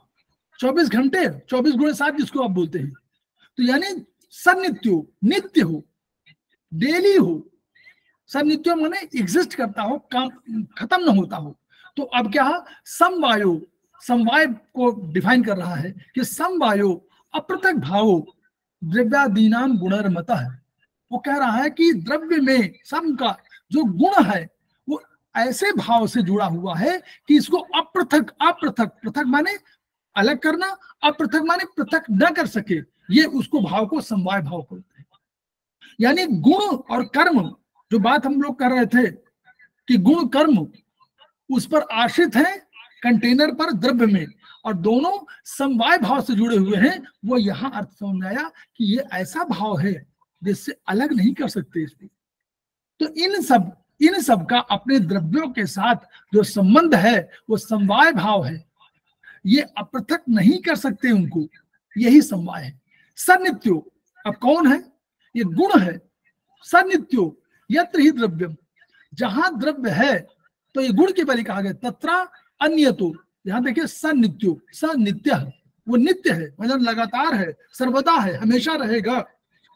24 घंटे, 24 गुणे 7 जिसको आप बोलते हैं, तो यानी सनित्यो, नित्य हो, डेली हो। सनित्यो माने एग्जिस्ट करता हो, काम खत्म न होता हो। तो अब क्या, समवायो, समवाय को डिफाइन कर रहा है कि समवायो अपृथक भावो द्रव्यादीनाम गुणर्मतः है। वो कह रहा है कि द्रव्य में सम का जो गुण है वो ऐसे भाव से जुड़ा हुआ है कि इसको अपृथक, अपृथक, पृथक माने अलग करना, अपृथक माने पृथक न कर सके, ये उसको भाव को समवाय भाव बोलते हैं। यानी गुण और कर्म, जो बात हम लोग कर रहे थे कि गुण कर्म उस पर आश्रित है कंटेनर पर, द्रव्य में, और दोनों समवाय भाव से जुड़े हुए हैं, वो यहां अर्थ समझ आया कि ये ऐसा भाव है जिससे अलग नहीं कर सकते इसको। तो इन सब का अपने द्रव्यों के साथ जो संबंध है वो समवाय भाव है, ये अपृथक नहीं कर सकते उनको, यही समवाय है। सनित्यो, अब कौन है? ये गुण है। सनित्यो यत्र ही द्रव्यम, जहां द्रव्य है तो ये गुण के बारे कहा गया, तत्रा अन्यतो। यहां देखिए सनित्यो, सनित्य, वो नित्य है, मतलब लगातार है, सर्वदा है, हमेशा रहेगा।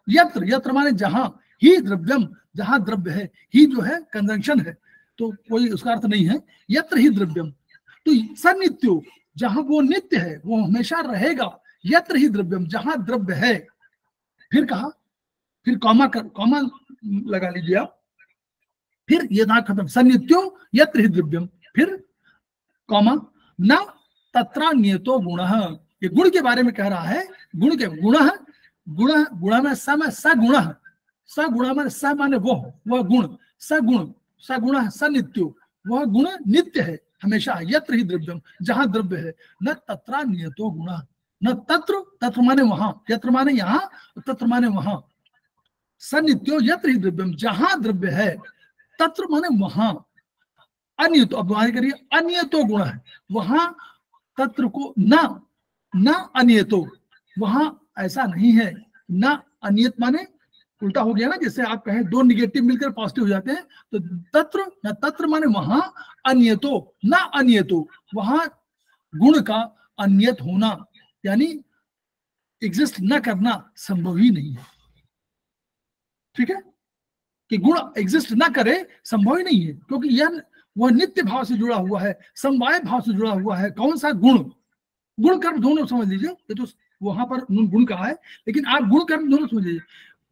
यत्र, यत्र माने जहां, ही द्रव्यम, जहां द्रव्य है, ही जो है कंजंक्शन है, तो कोई उसका अर्थ नहीं है, यत्र ही द्रव्यम, तो सनित्यो, जहां वो नित्य है, वो हमेशा रहेगा, यत्र ही द्रव्यम, जहां द्रव्य है। फिर कहा, फिर कॉमा लगा लीजिए आप, फिर ये ना खत्म, सनित्यो यत्र ही द्रव्यम, फिर कॉमा, न तत्रा नियतो गुण, ये गुण के बारे में कह रहा है। गुण के गुण में सगुण, सगुण माने स माने वह गुण, सगुण सनित्यो, वह गुण नित्य है हमेशा, यत्र ही द्रव्यम, जहां द्रव्य है, न तत्रा नियतो गुण, न तत्र, तत्र माने वहां, यत्र माने यहां, तत्र माने वहां, सनित्यो यत्र ही द्रव्यम, जहां द्रव्य है, तत्र माने वहां, अन्यतो, अब वहां करिए, अन्यतो गुण है, वहां तत्र को न अन्यतो, वहां ऐसा नहीं है, न अनियत माने उल्टा हो गया ना, जैसे आप कहें दो निगेटिव मिलकर पॉजिटिव हो जाते हैं, तो तत्र, न तत्र माने वहां, अन्यतो न अन्यतो, वहां गुण का अन्यत होना यानी एग्जिस्ट न करना संभव ही नहीं है। ठीक है, कि गुण एग्जिस्ट ना करे संभव ही नहीं है, क्योंकि यह वह नित्य भाव से जुड़ा हुआ है, समवाय भाव से जुड़ा हुआ है। कौन सा गुण, गुण कर्म दोनों समझ लीजिए, ये तो वहां पर गुण कहा है, लेकिन आप गुण कर्म दोनों समझ लीजिए।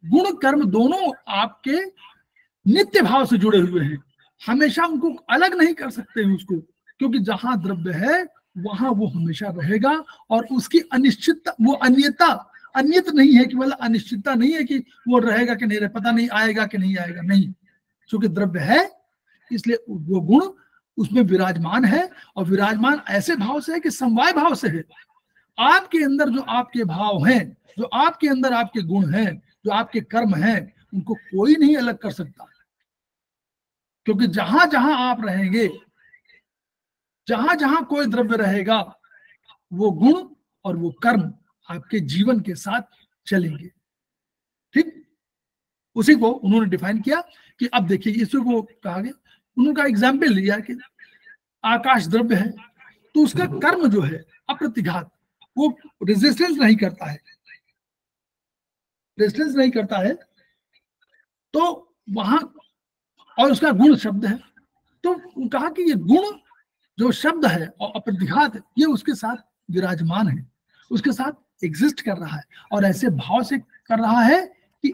गुण कर्म दोनों आपके नित्य भाव से जुड़े हुए हैं, हमेशा उनको अलग नहीं कर सकते हैं उसको, क्योंकि जहां द्रव्य है वहां वो हमेशा रहेगा, और उसकी अनिश्चितता, वो अन्यता, अन्यत नहीं है कि मतलब अनिश्चितता नहीं है कि वो रहेगा कि नहीं रहे, पता नहीं आएगा कि नहीं आएगा, नहीं, क्योंकि द्रव्य है इसलिए वो गुण उसमें विराजमान है, और विराजमान ऐसे भाव से है कि समवाय भाव से है। आपके अंदर जो आपके भाव हैं, जो आपके अंदर आपके गुण हैं, जो आपके कर्म हैं, उनको कोई नहीं अलग कर सकता, क्योंकि जहां जहां आप रहेंगे, जहां जहां कोई द्रव्य रहेगा, वो गुण और वो कर्म आपके जीवन के साथ चलेंगे। ठीक, उसी को उन्होंने डिफाइन किया कि अब देखिए इसी को कहा गया, उनका एग्जाम्पल लिया कि आकाश द्रव्य है तो उसका कर्म जो है अप्रतिघात, वो रेजिस्टेंस नहीं करता है, रेजिस्टेंस नहीं करता है, तो वहां, और उसका गुण शब्द है, तो कहा कि ये गुण जो शब्द है और अप्रतिघात है, ये उसके साथ विराजमान है, उसके साथ एग्जिस्ट कर रहा है, और ऐसे भाव से कर रहा है कि,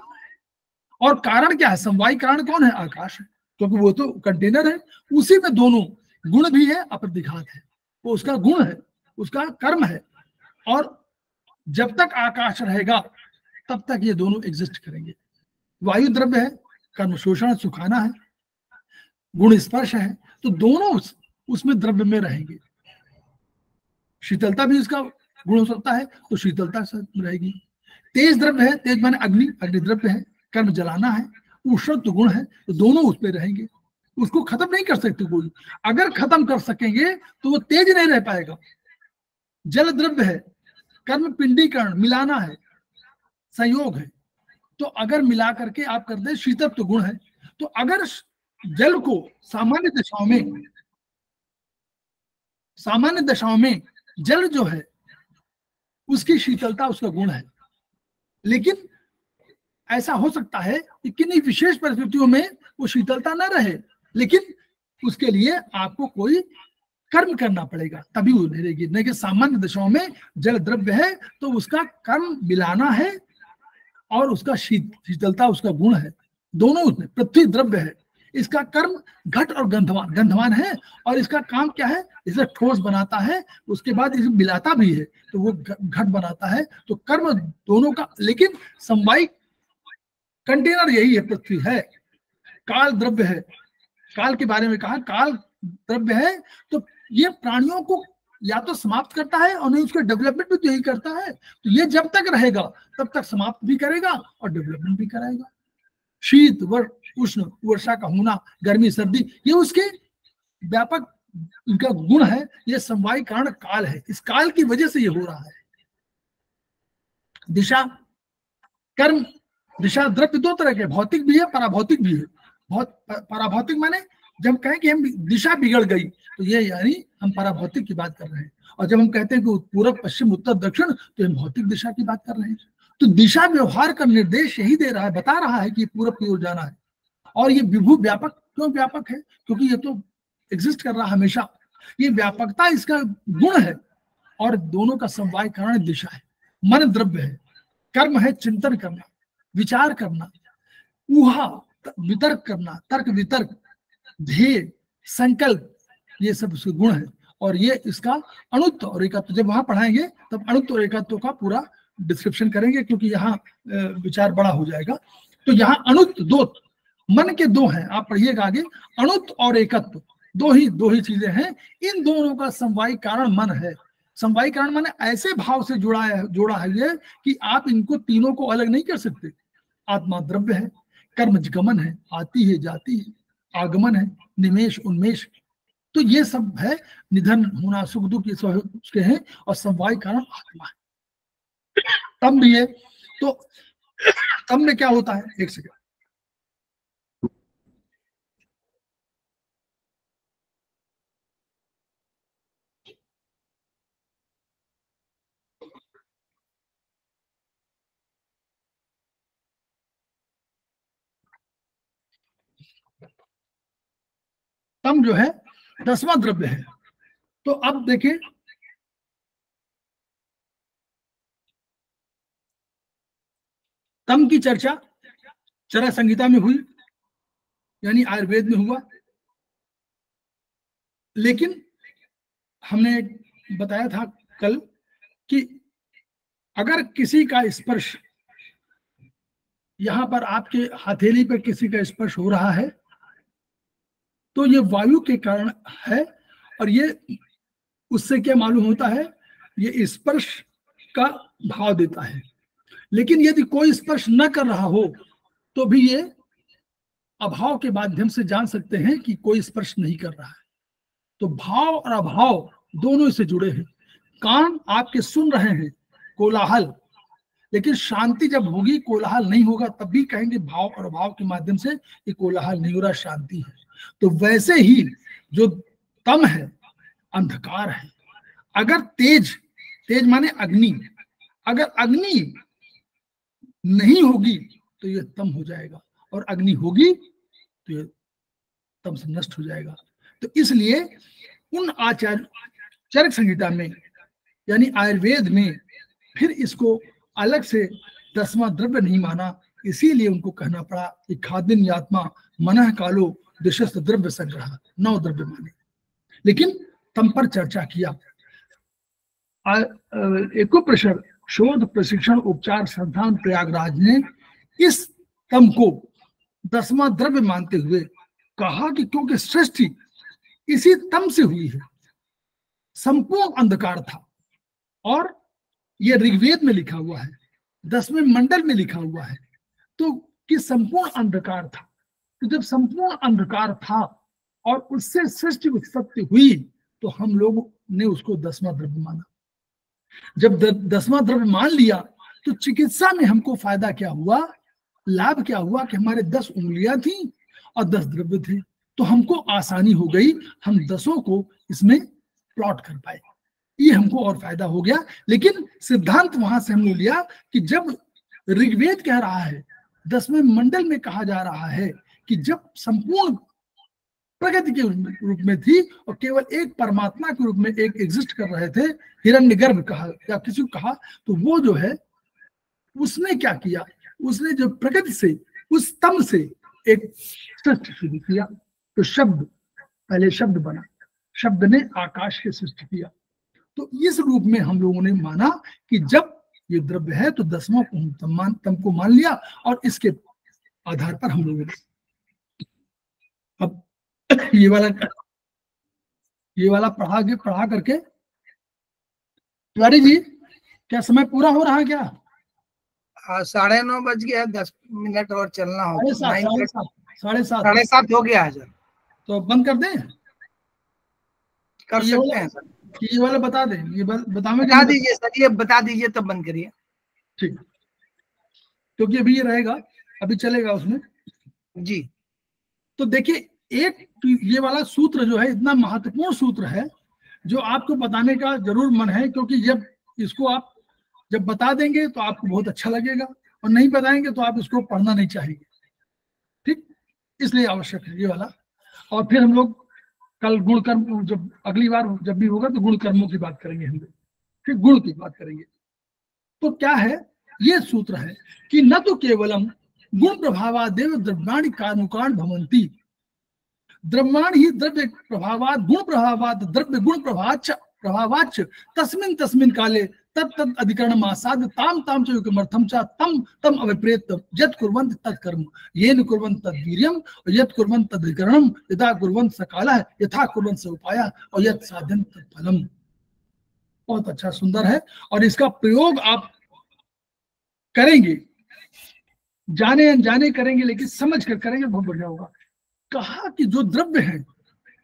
और कारण क्या है, समवायी कारण कौन है, आकाश है, क्योंकि वो तो कंटेनर है, उसी में दोनों गुण भी है, अप्रतिघात है, वो उसका गुण है, उसका कर्म है, और जब तक आकाश रहेगा तब तक ये दोनों एग्जिस्ट करेंगे। वायु द्रव्य है, कर्म शोषण सुखाना है, गुण स्पर्श है, तो दोनों उसमें द्रव्य में रहेंगे। शीतलता भी इसका गुण हो सकता है, तो शीतलता से रहेगी। तेज द्रव्य है, तेज माने अग्नि, अग्नि द्रव्य है, कर्म जलाना है, उष्ण तो गुण है, तो दोनों उस पर रहेंगे, उसको खत्म नहीं कर सकते कोई, अगर खत्म कर सकेंगे तो वो तेज नहीं रह पाएगा। जल द्रव्य है, कर्म पिंडीकरण, मिलाना है, संयोग है, तो अगर मिला करके आप कर दे, शीतत्व गुण है, तो अगर जल को सामान्य दशाओं में जल जो है उसकी शीतलता उसका गुण है, लेकिन ऐसा हो सकता है कि किन्हीं विशेष परिस्थितियों में वो शीतलता न रहे, लेकिन उसके लिए आपको कोई कर्म करना पड़ेगा तभी वो रहेगी, नहीं कि सामान्य दशाओं में जल द्रव्य है तो उसका कर्म मिलाना है, और उसका शीतलता उसका गुण है, दोनों उसमें। पृथ्वी द्रव्य है, इसका कर्म घट और गंधवान, गंधवान है, और इसका काम क्या है, इसे ठोस बनाता है, उसके बाद इसे मिलाता भी है तो वो घट बनाता है, तो कर्म दोनों का, लेकिन समवायी कंटेनर यही है, पृथ्वी है। काल द्रव्य है, काल के बारे में कहा, काल द्रव्य है तो ये प्राणियों को या तो समाप्त करता है, और नहीं उसका डेवलपमेंट भी तो यही करता है, तो ये जब तक रहेगा तब तक समाप्त भी करेगा और डेवलपमेंट भी कराएगा। शीत उष्ण, वर्षा का होना, गर्मी सर्दी, ये उसके व्यापक इनका गुण है, ये समवायी कारण काल है, इस काल की वजह से ये हो रहा है। दिशा कर्म, दिशा द्रव्य दो तरह के, भौतिक भी है, पराभौतिक भी है। बहुत पराभौतिक माने जब कहें कि हम दिशा बिगड़ गई, तो ये यानी हम पराभौतिक की बात कर रहे हैं, और जब हम कहते हैं कि पूर्व पश्चिम उत्तर दक्षिण, तो हम भौतिक दिशा की बात कर रहे हैं। तो दिशा व्यवहार का निर्देश यही दे रहा है, बता रहा है कि पूर्व की ओर जाना है, और ये विभू व्यापक क्यों व्यापक है, क्योंकि ये तो एग्जिस्ट कर रहा है हमेशा, ये व्यापकता इसका गुण है, और दोनों का समवाय कारण दिशा है। मन द्रव्य है, कर्म है चिंतन करना, विचार करना, ऊहा वितर्क करना, तर्क वितर्क, ध्येय संकल्प, ये सब उसके गुण है, और ये इसका अणुत्व और एकत्व, जब वहां पढ़ाएंगे तब अणुत्व और एकत्व का पूरा डिस्क्रिप्शन करेंगे, क्योंकि यहाँ विचार बड़ा हो जाएगा। तो यहाँ अणुत्व दो, मन के दो हैं, आप पढ़िएगा आगे, अणुत्व और एकत्व, दो ही चीजें हैं, इन दोनों का समवायी कारण मन है। समवायी कारण माने ऐसे भाव से जोड़ा है ये कि आप इनको तीनों को अलग नहीं कर सकते। आत्मा द्रव्य है, कर्मजगमन है, आती है जाती है, आगमन है, निमेश उन्मेष, तो ये सब है, निधन होना सुख दुख ये सब उसके हैं, और समवाय कारण आत्मा है। तम भी है, तो तम में क्या होता है, एक सेकंड, तम जो है 10वां द्रव्य है। तो अब देखिए, तम की चर्चा चरक संहिता में हुई, यानी आयुर्वेद में हुआ। लेकिन हमने बताया था कल कि अगर किसी का स्पर्श, यहां पर आपके हथेली पर किसी का स्पर्श हो रहा है तो ये वायु के कारण है, और ये उससे क्या मालूम होता है, ये स्पर्श का भाव देता है। लेकिन यदि कोई स्पर्श न कर रहा हो तो भी ये अभाव के माध्यम से जान सकते हैं कि कोई स्पर्श नहीं कर रहा है। तो भाव और अभाव दोनों से जुड़े हैं। कान आपके सुन रहे हैं कोलाहल, लेकिन शांति जब होगी, कोलाहल नहीं होगा, तब भी कहेंगे भाव और अभाव के माध्यम से ये कोलाहल नहीं हो रहा, शांति है। तो वैसे ही जो तम है, अंधकार है, अगर तेज, तेज माने अग्नि, अगर अग्नि नहीं होगी तो ये तम हो जाएगा, और अग्नि होगी तो ये तम से नष्ट हो जाएगा। तो इसलिए उन आचार्य चरक संहिता में यानी आयुर्वेद में फिर इसको अलग से 10वां द्रव्य नहीं माना, इसीलिए उनको कहना पड़ा कि खादिन यात्मा मनः कालो दिशस्त द्रव्य संग्रह, 9 द्रव्य माने। लेकिन तम पर चर्चा किया। एकुप्रेशर शोध प्रशिक्षण उपचार संस्थान प्रयागराज ने इस तम को 10वां द्रव्य मानते हुए कहा कि क्योंकि सृष्टि इसी तम से हुई है, संपूर्ण अंधकार था, और यह ऋग्वेद में लिखा हुआ है, 10वें मंडल में लिखा हुआ है, तो कि संपूर्ण अंधकार था। तो जब संपूर्ण अंधकार था और उससे सृष्टि उत्पत्ति हुई तो हम लोग ने उसको 10वां द्रव्य माना। जब 10वां द्रव्य मान लिया तो चिकित्सा में हमको फायदा क्या हुआ, लाभ क्या हुआ कि हमारे 10 उंगलियां थी और 10 द्रव्य थे, तो हमको आसानी हो गई, हम 10 को इसमें प्लॉट कर पाए, ये हमको और फायदा हो गया। लेकिन सिद्धांत वहां से हमने लिया कि जब ऋग्वेद कह रहा है, 10वें मंडल में कहा जा रहा है कि जब संपूर्ण प्रगति के रूप में थी और केवल एक परमात्मा के रूप में एक एग्जिस्ट कर रहे थे, हिरण्यगर्भ कहा या किसी को कहा, तो वो जो है उसने क्या किया, उसने जो प्रगति से, उस तम से एक सृष्टि शुरू किया। तो शब्द, पहले शब्द बना, शब्द ने आकाश के सृष्टि किया। तो इस रूप में हम लोगों ने माना कि जब ये द्रव्य है तो 10वां तम को मान लिया, और इसके आधार पर हम लोगों ने अब ये वाला पढ़ा करके, तिवारी जी क्या समय पूरा हो रहा है क्या? 9:30 बज गया, 10 मिनट और चलना हो। 7:30 हो गया है सर, तो बंद कर दें? कर सकते हैं सर। ये वाला बता दें, ये बता दीजिए सर, ये बता दीजिए तब बंद करिए। ठीक, क्योंकि अभी ये रहेगा, अभी चलेगा उसमें जी। तो देखिए, एक ये वाला सूत्र जो है इतना महत्वपूर्ण सूत्र है जो आपको बताने का जरूर मन है, क्योंकि जब इसको आप जब बता देंगे तो आपको बहुत अच्छा लगेगा, और नहीं बताएंगे तो आप इसको पढ़ना नहीं चाहेंगे। ठीक, इसलिए आवश्यक है ये वाला। और फिर हम लोग कल गुण कर्म, जब अगली बार जब भी होगा तो गुण कर्मों की बात करेंगे हम लोग, फिर गुण की बात करेंगे। तो क्या है, ये सूत्र है कि न तो केवलम गुण प्रभावादेव द्रव्याणि कारणुकाण भवन्ति, द्रव्याणि ही द्रव्य प्रभावात् गुण प्रभावात् द्रव्य गुण प्रभावाच्च तस्मिन् तस्मिन् काले तत् तत् अधिकरणम् आसाद्य ताम ताम च युगमर्थम च तम तम अभिप्रेत यत् कुर्वन्ति तत् कर्म येन कुर्वन्ति तद् वीर्यम् और यत् कुर्वन्ति तद् अधिकरणम् यथा कुर्वन्ति स कालः यथा कुर्वन्ति स उपायः और यत् साधयन्ति तत् फलम्। बहुत अच्छा, सुंदर है, और इसका प्रयोग आप करेंगे, जाने अनजाने करेंगे, लेकिन समझ कर करेंगे, बहुत बढ़िया होगा। कहा कि जो द्रव्य है,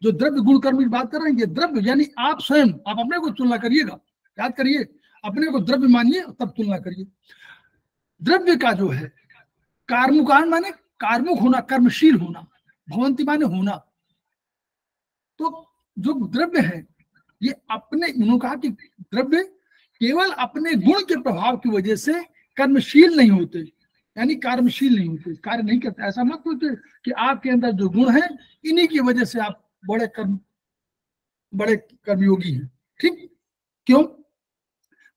जो द्रव्य गुण कर्म की बात कर रहे हैं, ये द्रव्य यानी आप स्वयं, आप अपने को तुलना करिएगा, याद करिए, अपने को द्रव्य मानिए तब तुलना करिए। द्रव्य का जो है कार्मुकान माने कार्मुक होना, कर्मशील होना, भवंती माने होना। तो जो द्रव्य है ये अपने, उन्होंने कहा कि द्रव्य केवल अपने गुण के प्रभाव की वजह से कर्मशील नहीं होते, यानी कार्यशील नहीं होते, कार्य नहीं करते। ऐसा मत सोचिए कि आपके अंदर जो गुण है इन्हीं की वजह से आप बड़े कर्मयोगी हैं। ठीक, क्यों?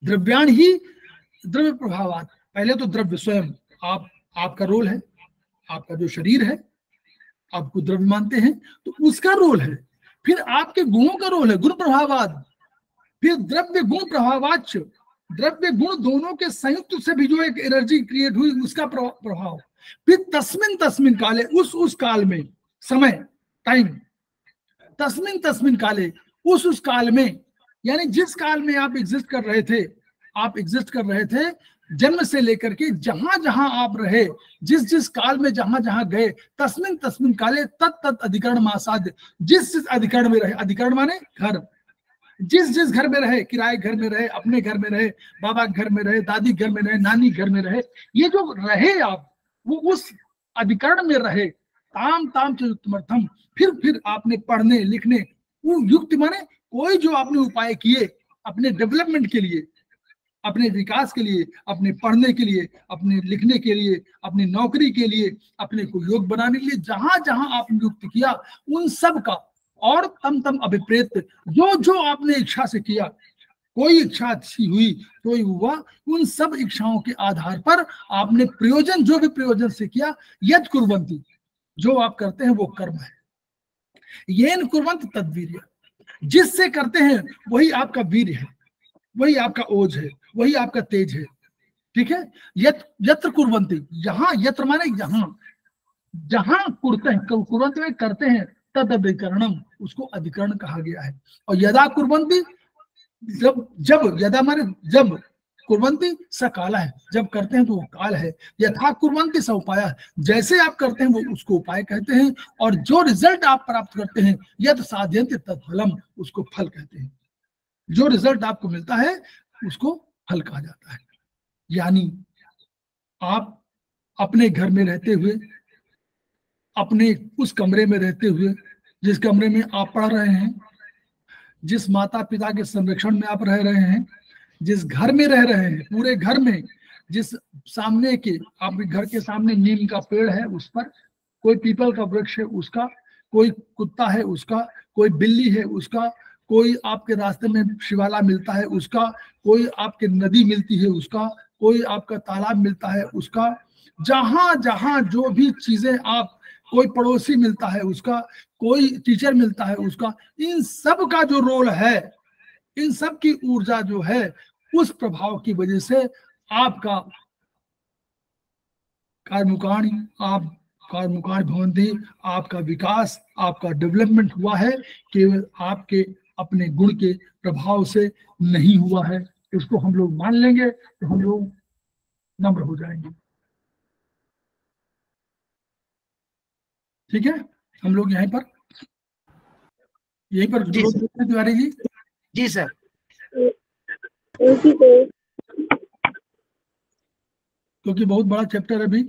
द्रव्याण ही द्रव्य प्रभावात, पहले तो द्रव्य स्वयं आपका रोल है, आपका जो शरीर है, आपको द्रव्य मानते हैं तो उसका रोल है। फिर आपके गुणों का रोल है, गुण प्रभावाद। फिर द्रव्य गुण प्रभावाच्य, द्रव्य गुण दोनों के संयुक्त से भी जो एक एनर्जी क्रिएट हुई उसका प्रभाव। फिर तस्मिन काले, उस काल में, समय, टाइम, तस्मिन काले, उस काल में, यानी जिस काल में आप एग्जिस्ट कर रहे थे, आप एग्जिस्ट कर रहे थे जन्म से लेकर के जहां जहां आप रहे, जिस काल में जहां जहां गए, तस्मिन काले तत् अधिकरण मासाध्य, जिस अधिकरण में रहे, अधिकरण माने घर, जिस घर में रहे, किराए घर में रहे, अपने घर में रहे, बाबा घर में रहे, दादी घर में रहे, नानी घर में रहे, ये जो रहे आप, वो उस अधिकरण में रहे, ताम च युक्तमर्थम। फिर आपने पढ़ने लिखने, वो युक्त माने कोई जो आपने उपाय किए अपने डेवलपमेंट के लिए, अपने विकास के लिए, अपने पढ़ने के लिए, अपने लिखने के लिए, अपनी नौकरी के लिए, अपने को योग बनाने के लिए, जहां जहां आपने युक्त किया उन सब का, और तम अभिप्रेत, जो आपने इच्छा से किया, कोई इच्छा अच्छी हुई तो हुआ, उन सब इच्छाओं के आधार पर आपने प्रयोजन, जो भी प्रयोजन से किया, यद कुर्वन्ति, जो आप करते हैं वो कर्म है। येन कुर्वन्त तद्वीर्य, जिससे करते हैं वही आपका वीर है, वही आपका ओज है, वही आपका तेज है। ठीक है, यत्र कुर्वन्ति, यहाँ, यत्र माने जहां कुर्वन्ति में करते हैं, तद अधिकरणम, उसको अधिकरण कहा गया है। और यदा कुर्वन्ति, जब यदा माने जब, कुर्वन्ति स काला है, जब करते हैं तो वो काल है। यथा कुर्वन्ति स उपाय, जैसे आप करते हैं वो उसको उपाय कहते हैं। और जो रिजल्ट आप प्राप्त करते हैं, यद साध्यन्ते तत्फलम, उसको फल कहते हैं। जो रिजल्ट आपको मिलता है उसको फल कहा जाता है। यानी आप अपने घर में रहते हुए, अपने उस कमरे में रहते हुए जिस कमरे में आप पढ़ रहे हैं, जिस माता पिता के संरक्षण में आप रह रहे हैं, जिस घर में रह रहे हैं, पूरे घर में, जिस सामने के, आपके घर के सामने नीम का पेड़ है, उस पर कोई पीपल का वृक्ष है उसका, कोई कुत्ता है उसका, कोई बिल्ली है उसका, कोई आपके रास्ते में शिवाला मिलता है उसका, कोई आपके नदी मिलती है उसका, कोई आपका तालाब मिलता है उसका, जहां जहां जो भी चीजें आप, कोई पड़ोसी मिलता है उसका, कोई टीचर मिलता है उसका, इन सब का जो रोल है, इन सब की ऊर्जा जो है, उस प्रभाव की वजह से आपका कर्मकांड, आप कर्मकांड भवन्ति, आपका विकास, आपका डेवलपमेंट हुआ है, केवल आपके अपने गुण के प्रभाव से नहीं हुआ है। इसको हम लोग मान लेंगे तो हम लोग नम्र हो जाएंगे। ठीक है, हम लोग यहीं पर तिवारी जी। जी सर। क्योंकि बहुत बड़ा चैप्टर है अभी,